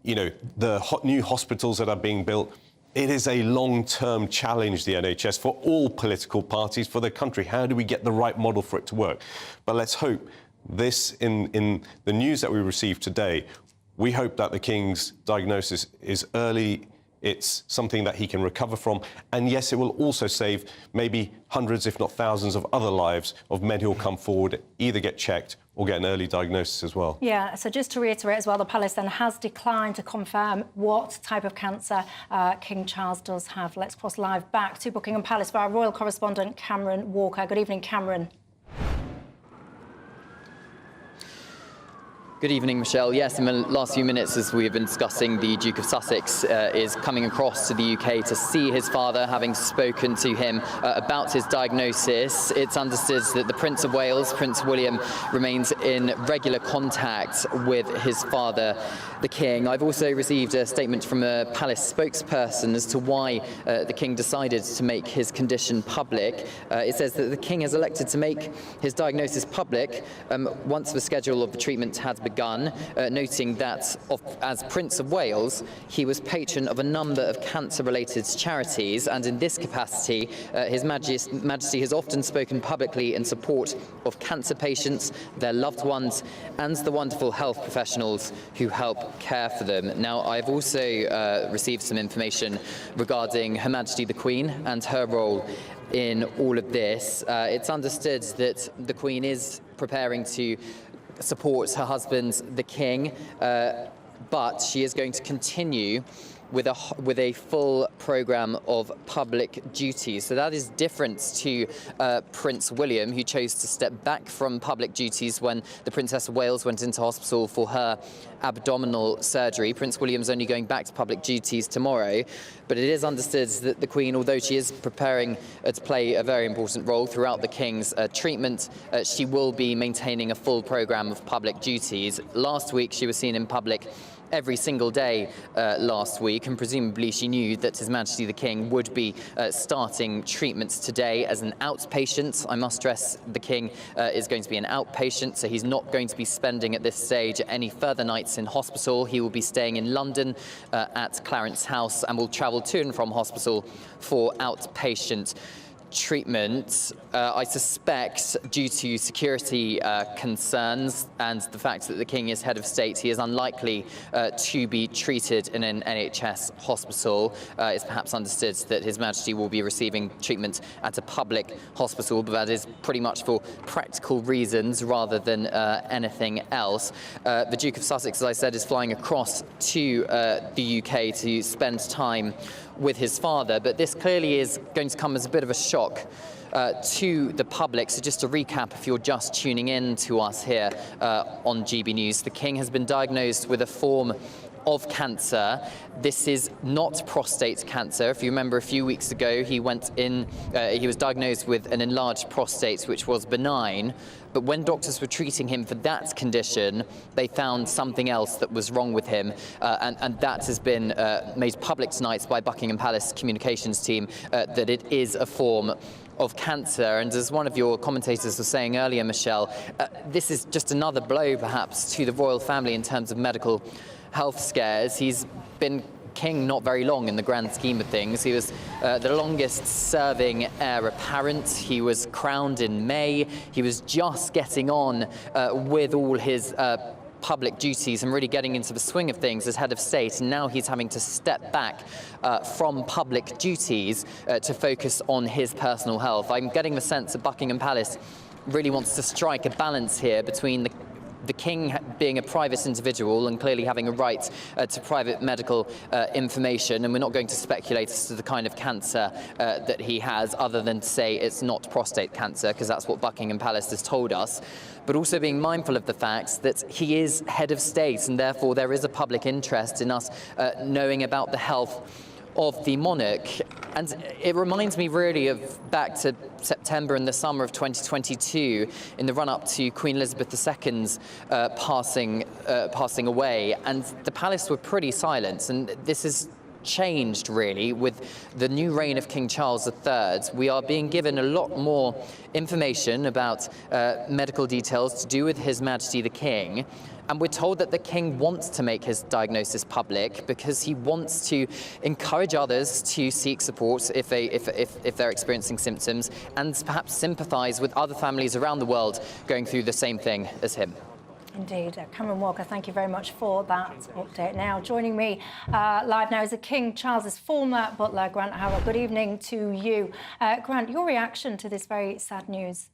you know, the new hospitals that are being built. It is a long-term challenge, the NHS, for all political parties, for the country. How do we get the right model for it to work? But let's hope this, in the news that we received today, we hope that the King's diagnosis is early, it's something that he can recover from, and yes, it will also save maybe hundreds, if not thousands, of other lives of men who will come forward, either get checked or get an early diagnosis as well. Yeah, so just to reiterate as well, the palace then has declined to confirm what type of cancer King Charles does have. Let's cross live back to Buckingham Palace for our royal correspondent, Cameron Walker. Good evening, Cameron. Good evening, Michelle. Yes, in the last few minutes, as we've been discussing, the Duke of Sussex is coming across to the UK to see his father, having spoken to him about his diagnosis. It's understood that the Prince of Wales, Prince William, remains in regular contact with his father, the King. I've also received a statement from a palace spokesperson as to why the King decided to make his condition public. It says that the King has elected to make his diagnosis public once the schedule of the treatment had begun, noting that as Prince of Wales, he was patron of a number of cancer-related charities, and in this capacity, His Majesty has often spoken publicly in support of cancer patients, their loved ones, and the wonderful health professionals who help care for them. Now, I've also received some information regarding Her Majesty the Queen and her role in all of this. It's understood that the Queen is preparing to support her husband, the King, but she is going to continue with a full programme of public duties. So that is different to Prince William, who chose to step back from public duties when the Princess of Wales went into hospital for her abdominal surgery. Prince William's only going back to public duties tomorrow, but it is understood that the Queen, although she is preparing to play a very important role throughout the King's treatment, she will be maintaining a full programme of public duties. Last week she was seen in public every single day last week, and presumably she knew that His Majesty the King would be starting treatments today as an outpatient. I must stress the King is going to be an outpatient, so he's not going to be spending at this stage any further nights in hospital. He will be staying in London at Clarence House and will travel to and from hospital for outpatient treatment. I suspect due to security concerns and the fact that the King is head of state, he is unlikely to be treated in an NHS hospital. It's perhaps understood that His Majesty will be receiving treatment at a public hospital, but that is pretty much for practical reasons rather than anything else. The Duke of Sussex, as I said, is flying across to the UK to spend time with his father, but this clearly is going to come as a bit of a shock to the public. So just to recap, if you're just tuning in to us here on GB News, the King has been diagnosed with a form of cancer. This is not prostate cancer. If you remember, a few weeks ago he was diagnosed with an enlarged prostate, which was benign, but when doctors were treating him for that condition, they found something else that was wrong with him, and that has been made public tonight by Buckingham Palace communications team, that it is a form of cancer. And as one of your commentators was saying earlier, Michelle, this is just another blow perhaps to the royal family in terms of medical health scares. He's been king not very long in the grand scheme of things. He was the longest serving heir apparent. He was crowned in May. He was just getting on with all his public duties and really getting into the swing of things as head of state, and now he's having to step back from public duties to focus on his personal health. I'm getting the sense that Buckingham Palace really wants to strike a balance here between the King being a private individual and clearly having a right to private medical information, and we're not going to speculate as to the kind of cancer that he has, other than to say it's not prostate cancer, because that's what Buckingham Palace has told us, but also being mindful of the fact that he is head of state, and therefore there is a public interest in us knowing about the health of the monarch. And it reminds me really of back to September and the summer of 2022, in the run-up to Queen Elizabeth II's passing away, and the palace were pretty silent, and this is changed really with the new reign of King Charles III. We are being given a lot more information about medical details to do with His Majesty the King, and we're told that the King wants to make his diagnosis public because he wants to encourage others to seek support if they're experiencing symptoms, and perhaps sympathise with other families around the world going through the same thing as him. Indeed. Cameron Walker, thank you very much for that update. Now, joining me live now is King Charles's former butler, Grant Howard. Good evening to you. Grant, your reaction to this very sad news?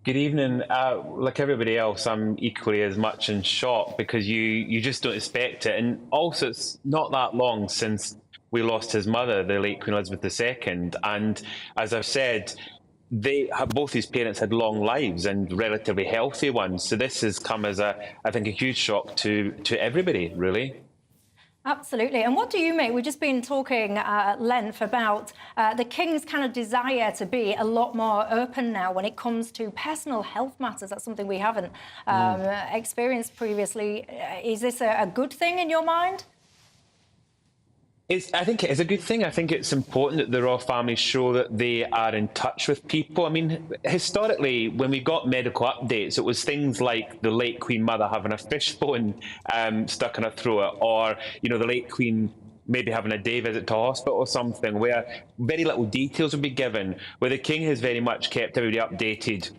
Good evening. Like everybody else, I'm equally as much in shock because you just don't expect it. And also, it's not that long since we lost his mother, the late Queen Elizabeth II. And as I've said, both his parents had long lives and relatively healthy ones. So this has come as I think, a huge shock to everybody, really. Absolutely. And what do you make? We've just been talking at length about the King's kind of desire to be a lot more open now when it comes to personal health matters. That's something we haven't experienced previously. Is this a good thing in your mind? I think it is a good thing. I think it's important that the royal family show that they are in touch with people. I mean, historically, when we got medical updates, it was things like the late Queen Mother having a fish bone stuck in her throat, or, the late Queen maybe having a day visit to hospital or something, where very little details would be given, where the King has very much kept everybody updated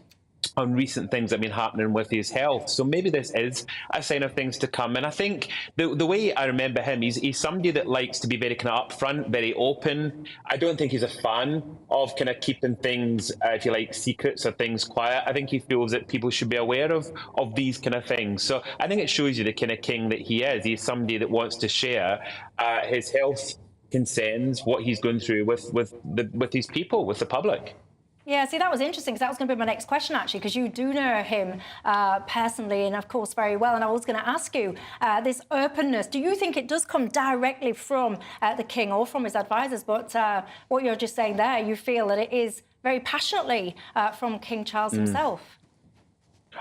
on recent things that have been happening with his health. So maybe this is a sign of things to come. And I think the way I remember him, he's somebody that likes to be very kind of upfront, very open. I don't think he's a fan of kind of keeping things, if you like, secrets or things quiet. I think he feels that people should be aware of these kind of things. So I think it shows you the kind of king that he is. He's somebody that wants to share his health concerns, what he's going through with his people, with the public. Yeah, see, that was interesting, because that was going to be my next question, actually, because you do know him personally and, of course, very well. And I was going to ask you, this openness, do you think it does come directly from the king or from his advisors? But what you're just saying there, you feel that it is very passionately from King Charles himself.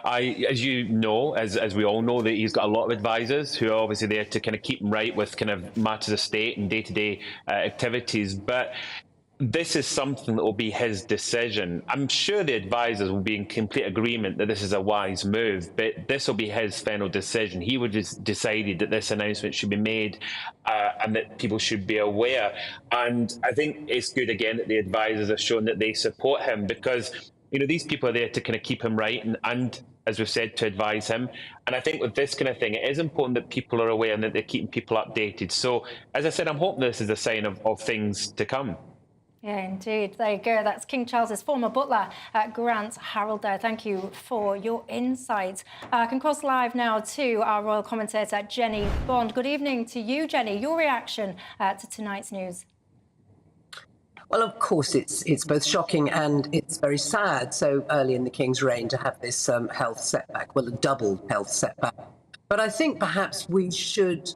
As you know, as we all know, that he's got a lot of advisors who are obviously there to kind of keep him right with kind of matters of state and day-to-day activities. But this is something that will be his decision. I'm sure the advisors will be in complete agreement that this is a wise move, but this will be his final decision. He would have decided that this announcement should be made and that people should be aware. And I think it's good, again, that the advisors have shown that they support him, because, you know, these people are there to kind of keep him right and as we've said, to advise him. And I think with this kind of thing, it is important that people are aware and that they're keeping people updated. So, as I said, I'm hoping this is a sign of things to come. Yeah, indeed. There you go. That's King Charles's former butler, Grant Harold there. Thank you for your insight. I can cross live now to our royal commentator, Jenny Bond. Good evening to you, Jenny. Your reaction to tonight's news? Well, of course, it's both shocking and it's very sad so early in the King's reign to have this health setback, well, a double health setback. But I think perhaps we should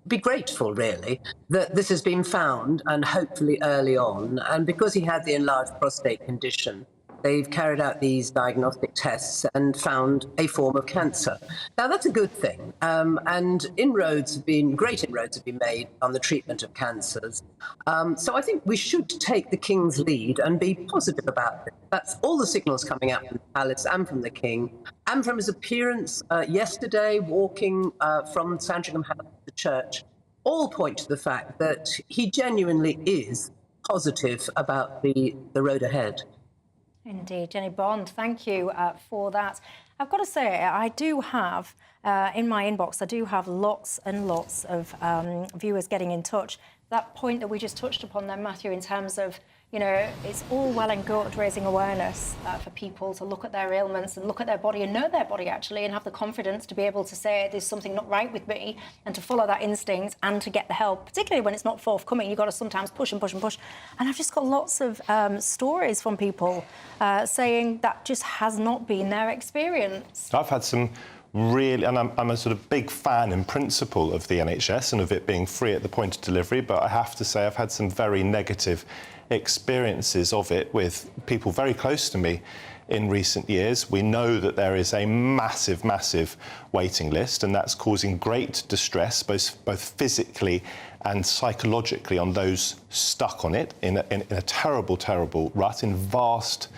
be grateful, really, that this has been found, and hopefully early on. And because he had the enlarged prostate condition, they've carried out these diagnostic tests and found a form of cancer. Now, that's a good thing. And great inroads have been made on the treatment of cancers. So I think we should take the King's lead and be positive about it. That's all the signals coming out from the palace and from the King, and from his appearance yesterday, walking from Sandringham House to the church, all point to the fact that he genuinely is positive about the road ahead. Indeed. Jenny Bond, thank you for that. I've got to say, I do have, in my inbox, I do have lots and lots of viewers getting in touch. That point that we just touched upon there, Matthew, in terms of, you know, it's all well and good raising awareness for people to look at their ailments and look at their body and know their body, actually, and have the confidence to be able to say there's something not right with me and to follow that instinct and to get the help, particularly when it's not forthcoming. You've got to sometimes push and push and push. And I've just got lots of stories from people saying that just has not been their experience. I've had some really, and I'm a sort of big fan in principle of the NHS and of it being free at the point of delivery, but I have to say I've had some very negative experiences of it with people very close to me in recent years. We know that there is a massive waiting list, and that's causing great distress, both physically and psychologically, on those stuck on it in a terrible rut in vast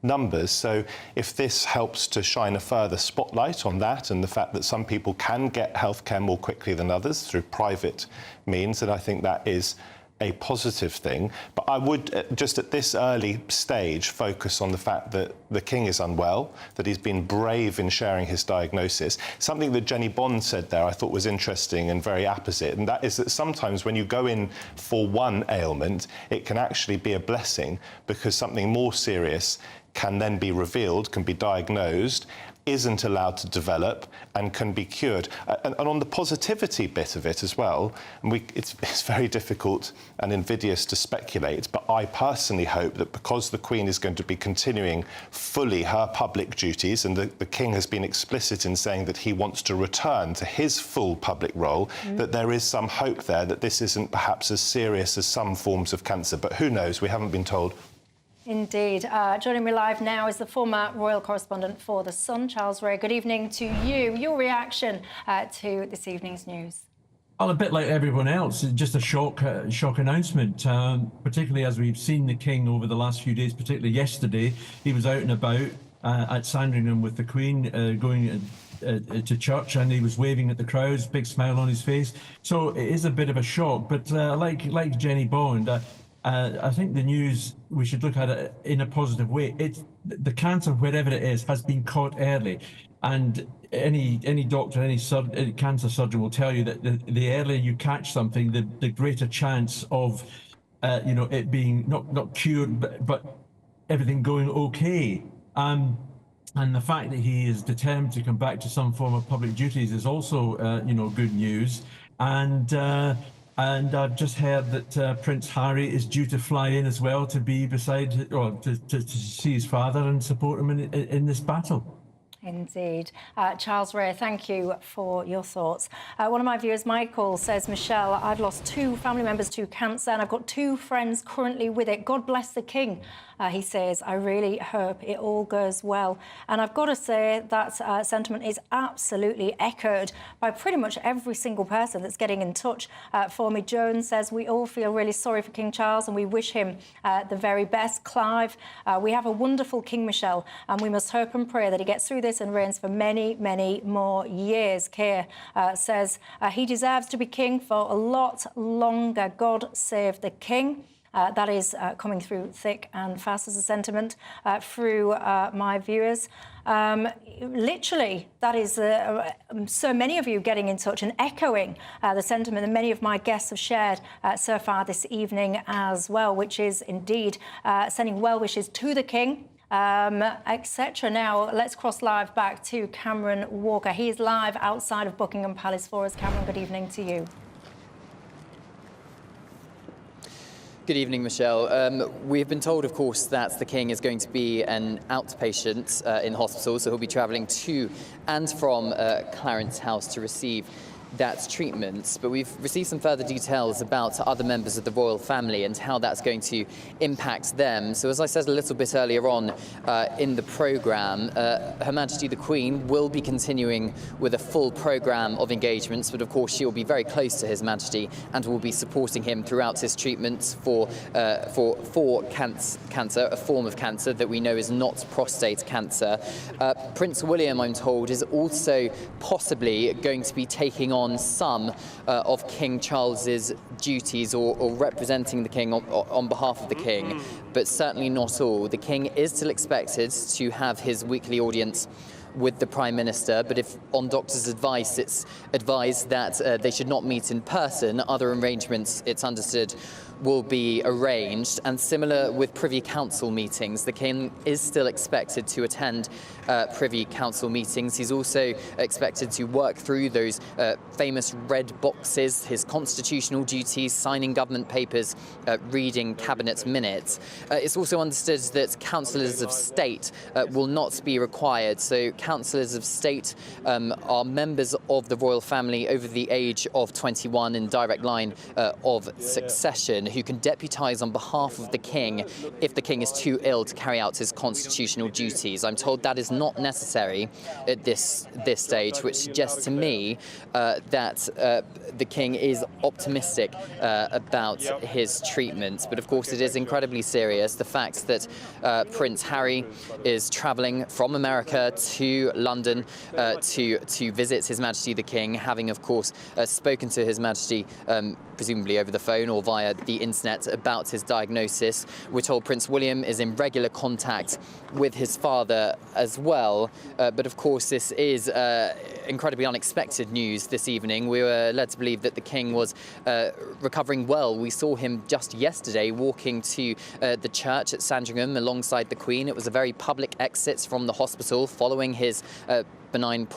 numbers. So if this helps to shine a further spotlight on that and the fact that some people can get healthcare more quickly than others through private means, then I think that is a positive thing. But I would, just at this early stage, focus on the fact that the King is unwell, that he's been brave in sharing his diagnosis. Something that Jenny Bond said there I thought was interesting and very apposite, and that is that sometimes when you go in for one ailment, it can actually be a blessing, because something more serious can then be revealed, can be diagnosed, isn't allowed to develop, and can be cured. And on the positivity bit of it as well, and it's very difficult and invidious to speculate, but I personally hope that because the Queen is going to be continuing fully her public duties, and the King has been explicit in saying that he wants to return to his full public role, that there is some hope there that this isn't perhaps as serious as some forms of cancer. But who knows? We haven't been told. Indeed. Joining me live now is the former royal correspondent for The Sun, Charles Ray. Good evening to you. Your reaction to this evening's news? Well, a bit like everyone else, just a shock announcement, particularly as we've seen the King over the last few days, particularly yesterday. He was out and about at Sandringham with the Queen, going to church, and he was waving at the crowds, big smile on his face. So it is a bit of a shock, but like Jenny Bond, I think the news, we should look at it in a positive way. The cancer, wherever it is, has been caught early. And any doctor, any cancer surgeon will tell you that the earlier you catch something, the greater chance of it being not cured, but everything going okay. And the fact that he is determined to come back to some form of public duties is also good news. And I've just heard that Prince Harry is due to fly in as well to be beside, or to see his father and support him in this battle. Indeed. Charles Ray, thank you for your thoughts. One of my viewers, Michael, says, Michelle, I've lost 2 family members to cancer and I've got 2 friends currently with it. God bless the King. He says, I really hope it all goes well. And I've got to say that sentiment is absolutely echoed by pretty much every single person that's getting in touch for me. Joan says, we all feel really sorry for King Charles and we wish him the very best. Clive, we have a wonderful King, Michelle, and we must hope and pray that he gets through this and reigns for many, many more years. Keir says he deserves to be king for a lot longer. God save the King. That is coming through thick and fast as a sentiment through my viewers. Literally, that is so many of you getting in touch and echoing the sentiment that many of my guests have shared so far this evening as well, which is indeed sending well wishes to the King, etc. Now, let's cross live back to Cameron Walker. He is live outside of Buckingham Palace for us. Cameron, good evening to you. Good evening, Michelle. We've been told, of course, that the King is going to be an outpatient in hospital, so he'll be travelling to and from Clarence House to receive that treatment. But we've received some further details about other members of the royal family and how that's going to impact them. So as I said a little bit earlier on in the programme, Her Majesty the Queen will be continuing with a full programme of engagements, but of course she'll be very close to His Majesty and will be supporting him throughout his treatment for cancer, a form of cancer that we know is not prostate cancer. Prince William, I'm told, is also possibly going to be taking on some of King Charles's duties or representing the King on behalf of the King, but certainly not all. The King is still expected to have his weekly audience with the Prime Minister, but if on doctors' advice it's advised that they should not meet in person, other arrangements, it's understood, will be arranged. And similar with Privy Council meetings, the King is still expected to attend Privy Council meetings. He's also expected to work through those famous red boxes, his constitutional duties, signing government papers, reading cabinet minutes. It's also understood that councillors of state will not be required. So councillors of state are members of the royal family over the age of 21 in direct line of succession, who can deputise on behalf of the King if the King is too ill to carry out his constitutional duties. I'm told that is not necessary at this stage, which suggests to me that the King is optimistic about his treatment. But of course it is incredibly serious, the fact that Prince Harry is travelling from America to London to visit His Majesty the King, having of course spoken to His Majesty presumably over the phone or via the internet about his diagnosis. We're told Prince William is in regular contact with his father as well. But of course, this is incredibly unexpected news this evening. We were led to believe that the King was recovering well. We saw him just yesterday walking to the church at Sandringham alongside the Queen. It was a very public exit from the hospital following his benign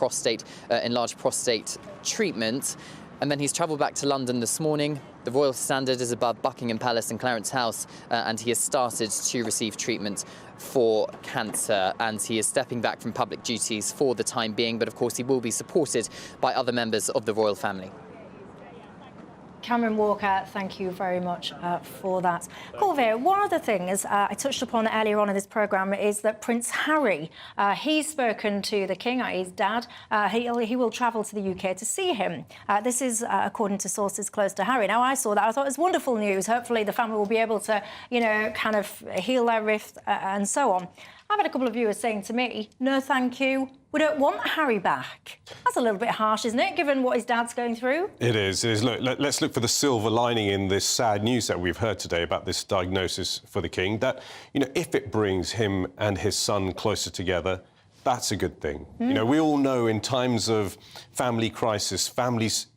enlarged prostate treatment. And then he's travelled back to London this morning. The Royal Standard is above Buckingham Palace and Clarence House, and he has started to receive treatment for cancer, and he is stepping back from public duties for the time being, but of course he will be supported by other members of the royal family. Cameron Walker, thank you very much for that. Colville, one of the things I touched upon earlier on in this programme is that Prince Harry, he's spoken to the King, his dad. He will travel to the UK to see him. This is according to sources close to Harry. Now, I saw that. I thought it was wonderful news. Hopefully the family will be able to, kind of heal their rift and so on. I've had a couple of viewers saying to me, no, thank you. we don't want Harry back. That's a little bit harsh, isn't it, given what his dad's going through? It is. It is. Look, let's look for the silver lining in this sad news that we've heard today about this diagnosis for the king. That, you know, if it brings him and his son closer together, that's a good thing. You know, we all know in times of family crisis, families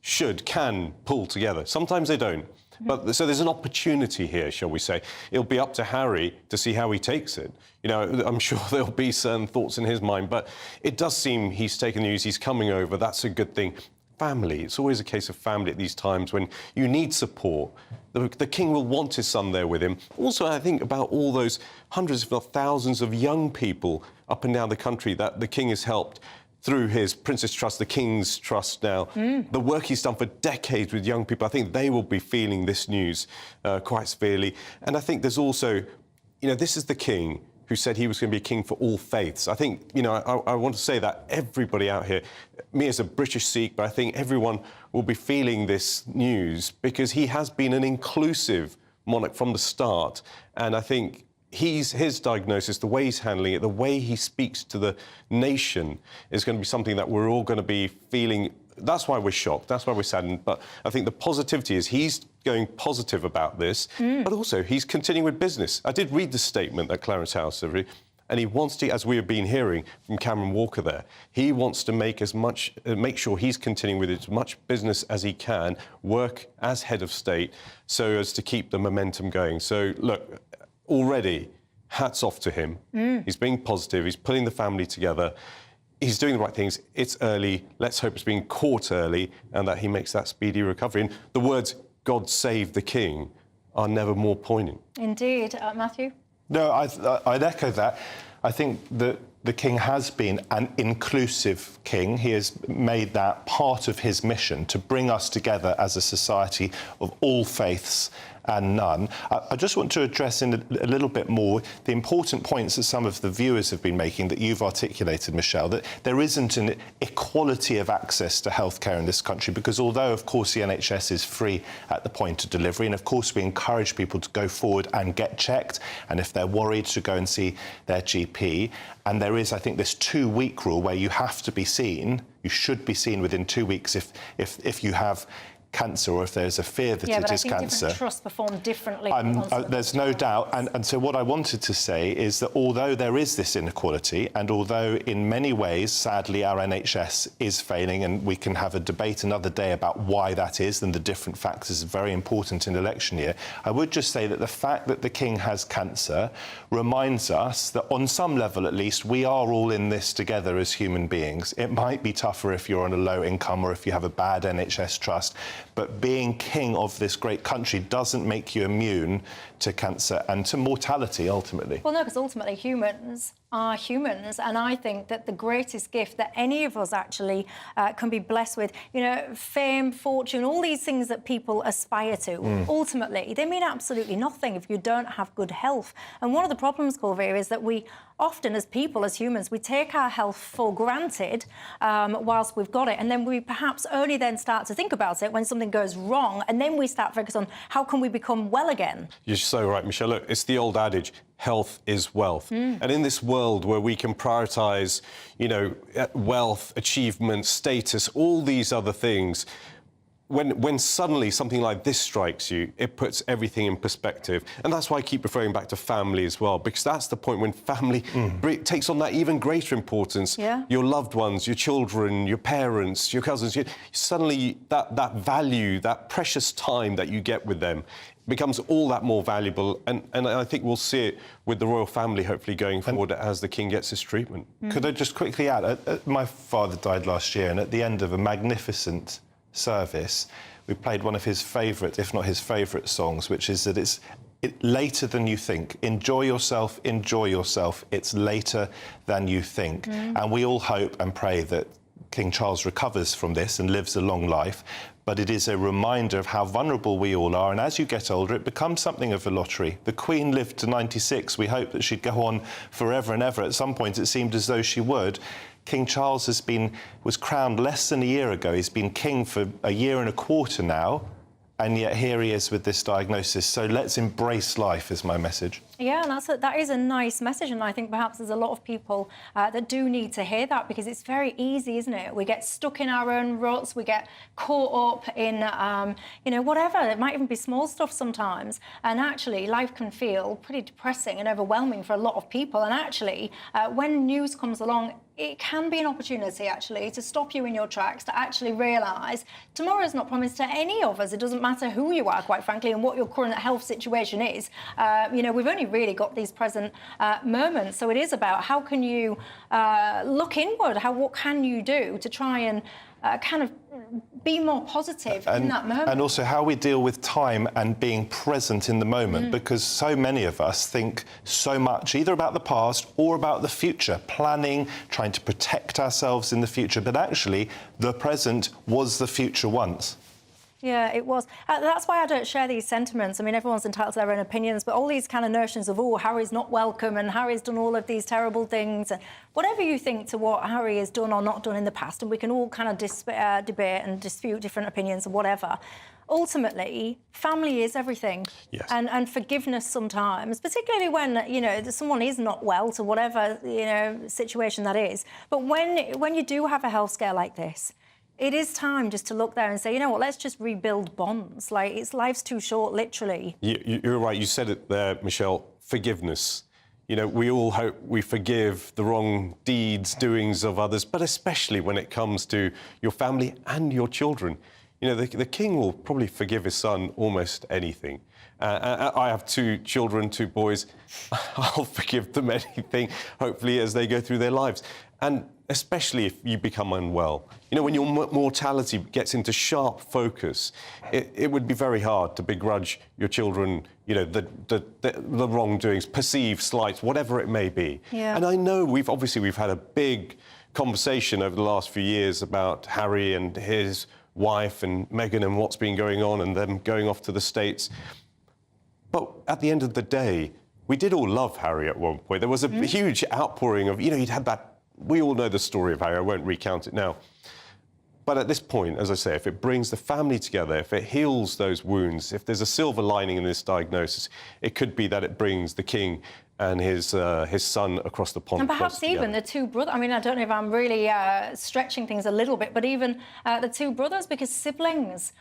can pull together. Sometimes they don't. But so there's an opportunity here, shall we say. It'll be up to Harry to see how he takes it. You know, I'm sure there'll be certain thoughts in his mind, but it does seem he's taken the news, he's coming over. That's a good thing. Family, it's always a case of family at these times when you need support. The king will want his son there with him. Also, I think about all those hundreds, if not thousands, of young people up and down the country that the king has helped through his Prince's Trust, the King's Trust now. The work he's done for decades with young people, I think they will be feeling this news quite severely. And I think there's also, you know, this is the king who said he was going to be a king for all faiths. I think, you know, I want to say that everybody out here, me as a British Sikh, but I think everyone will be feeling this news because he has been an inclusive monarch from the start. And I think his diagnosis, the way he's handling it, the way he speaks to the nation is going to be something that we're all going to be feeling. That's why we're shocked. That's why we're saddened. But I think the positivity is he's going positive about this, but also he's continuing with business. I did read the statement at Clarence House, and he wants to, as we have been hearing from Cameron Walker there, he wants to make sure he's continuing with as much business as he can, work as head of state, so as to keep the momentum going. So, look, already, hats off to him. He's being positive. He's putting the family together. He's doing the right things. It's early. Let's hope it's being caught early and that he makes that speedy recovery. And the words, God save the king, are never more poignant. Indeed. Matthew? No, I'd echo that. I think that the king has been an inclusive king. He has made that part of his mission to bring us together as a society of all faiths and none. I just want to address in a little bit more the important points that some of the viewers have been making that you've articulated, Michelle, that there isn't an equality of access to healthcare in this country, because although, of course, the NHS is free at the point of delivery, and of course we encourage people to go forward and get checked, and if they're worried, to go and see their GP, and there is, I think, this 2-week rule where you have to be seen, you should be seen within 2 weeks if you have cancer or if there's a fear that it is cancer. Different trusts perform differently. There's no doubt. And so what I wanted to say is that although there is this inequality, and although in many ways, sadly, our NHS is failing, and we can have a debate another day about why that is, and the different factors are very important in election year, I would just say that the fact that the king has cancer reminds us that on some level, at least, we are all in this together as human beings. It might be tougher if you're on a low income or if you have a bad NHS trust, but being king of this great country doesn't make you immune to cancer and to mortality, ultimately. Well, no, because ultimately humans are humans, and I think that the greatest gift that any of us actually can be blessed with, you know, fame, fortune, all these things that people aspire to, ultimately, they mean absolutely nothing if you don't have good health. And one of the problems, Corvair, is that we often, as people, as humans, we take our health for granted whilst we've got it, and then we perhaps only then start to think about it when something goes wrong, and then we start focusing on how can we become well again. You're so right, Michelle. Look, it's the old adage, health is wealth. And in this world where we can prioritise, you know, wealth, achievement, status, all these other things, when suddenly something like this strikes you, it puts everything in perspective. And that's why I keep referring back to family as well, because that's the point when family takes on that even greater importance. Your loved ones, your children, your parents, your cousins, suddenly that value, that precious time that you get with them becomes all that more valuable. And I think we'll see it with the royal family, hopefully, going forward as the king gets his treatment. Could I just quickly add, my father died last year, and at the end of a magnificent service, we played one of his favourite, if not his favourite songs, which is that it's later than you think. Enjoy yourself, it's later than you think. And we all hope and pray that King Charles recovers from this and lives a long life, but it is a reminder of how vulnerable we all are, and as you get older, it becomes something of a lottery. The Queen lived to 96. We hope that she'd go on forever and ever. At some point, it seemed as though she would. King Charles was crowned less than a year ago. He's been king for a year and a quarter now, and yet here he is with this diagnosis. So let's embrace life is my message. Yeah, and that is a nice message, and I think perhaps there's a lot of people that do need to hear that, because it's very easy, isn't it? We get stuck in our own ruts, we get caught up in, you know, whatever. It might even be small stuff sometimes, and actually life can feel pretty depressing and overwhelming for a lot of people. And actually, when news comes along, it can be an opportunity, actually, to stop you in your tracks, to actually realise tomorrow's not promised to any of us. It doesn't matter who you are, quite frankly, and what your current health situation is. You know, we've only really got these present moments. So it is about how can you look inward, what can you do to try and kind of be more positive in that moment. And also how we deal with time and being present in the moment, because so many of us think so much either about the past or about the future, planning, trying to protect ourselves in the future, but actually the present was the future once. Yeah, it was. That's why I don't share these sentiments. I mean, everyone's entitled to their own opinions, but all these kind of notions of, oh, Harry's not welcome and Harry's done all of these terrible things, and whatever you think to what Harry has done or not done in the past, and we can all kind of debate and dispute different opinions or whatever. Ultimately, family is everything. Yes. And forgiveness sometimes, particularly when, you know, someone is not well, to whatever, you know, situation that is. But when you do have a health scare like this, it is time just to look there and say, you know what, let's just rebuild bonds. Like, life's too short, literally. You're right. You said it there, Michelle. Forgiveness. You know, we all hope we forgive the wrong deeds, doings of others, but especially when it comes to your family and your children. You know, the king will probably forgive his son almost anything. I have 2 children, 2 boys. I'll forgive them anything, hopefully, as they go through their lives. And especially if you become unwell. You know, when your mortality gets into sharp focus, it would be very hard to begrudge your children, you know, the wrongdoings, perceived slights, whatever it may be. Yeah. And I know we've had a big conversation over the last few years about Harry and his wife and Meghan and what's been going on and them going off to the States. But at the end of the day, we did all love Harry at one point. There was a huge outpouring of, you know, he'd had that. We all know the story of Harry. I won't recount it now. But at this point, as I say, if it brings the family together, if it heals those wounds, if there's a silver lining in this diagnosis, it could be that it brings the king and his son across the pond. And perhaps even the 2 brothers. I mean, I don't know if I'm really stretching things a little bit, but even the 2 brothers, because siblings,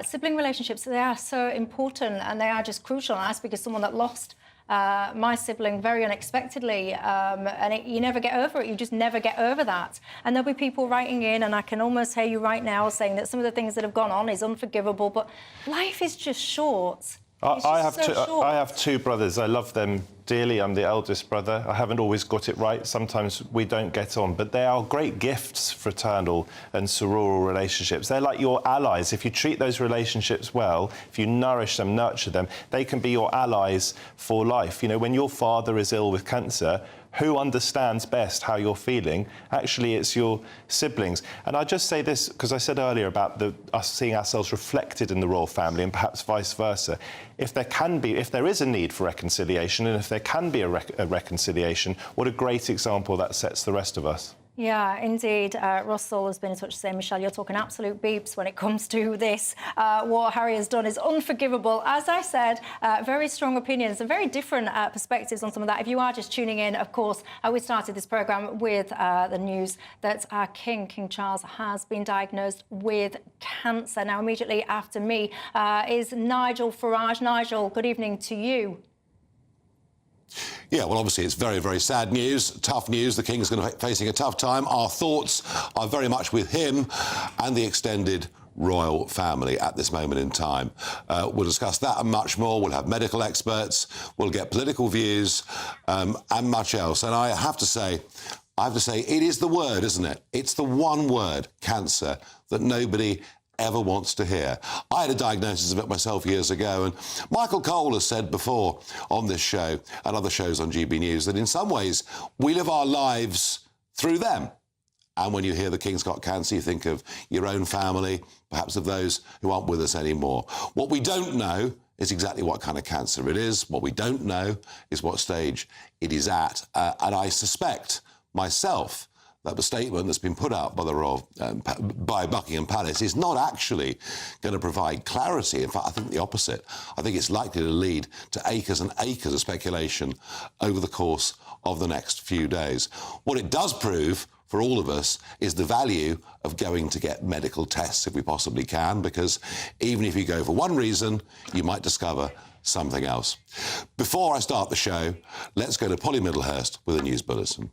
sibling relationships, they are so important and they are just crucial. And I speak as someone that lost my sibling very unexpectedly, and you never get over it. You just never get over that. And there'll be people writing in, and I can almost hear you right now saying that some of the things that have gone on is unforgivable, but life is just short. I have 2 brothers. I love them dearly. I'm the eldest brother. I haven't always got it right. Sometimes we don't get on, but they are great gifts, fraternal and sororal relationships. They're like your allies. If you treat those relationships well, if you nourish them, nurture them, they can be your allies for life. You know, when your father is ill with cancer, who understands best how you're feeling? Actually, it's your siblings. And I just say this because I said earlier about us seeing ourselves reflected in the royal family and perhaps vice versa. If there is a need for reconciliation, and if there can be a reconciliation, what a great example that sets the rest of us. Yeah, indeed. Russell has been in touch to say, Michelle, you're talking absolute beeps when it comes to this. What Harry has done is unforgivable. As I said, very strong opinions and very different perspectives on some of that. If you are just tuning in, of course, we started this programme with the news that our King Charles, has been diagnosed with cancer. Now, immediately after me is Nigel Farage. Nigel, good evening to you. Yeah, well, obviously it's very, very sad news, tough news. The King's going to be facing a tough time. Our thoughts are very much with him and the extended royal family at this moment in time. We'll discuss that and much more. We'll have medical experts. We'll get political views and much else. And I have to say, it is the word, isn't it? It's the one word, cancer, that nobody ever wants to hear. I had a diagnosis of it myself years ago, and Michael Cole has said before on this show and other shows on GB News that in some ways we live our lives through them. And when you hear the King's got cancer, you think of your own family, perhaps of those who aren't with us anymore. What we don't know is exactly what kind of cancer it is. What we don't know is what stage it is at. And I suspect myself that the statement that's been put out by by Buckingham Palace is not actually going to provide clarity. In fact, I think the opposite. I think it's likely to lead to acres and acres of speculation over the course of the next few days. What it does prove for all of us is the value of going to get medical tests if we possibly can, because even if you go for one reason, you might discover something else. Before I start the show, let's go to Polly Middlehurst with a news bulletin.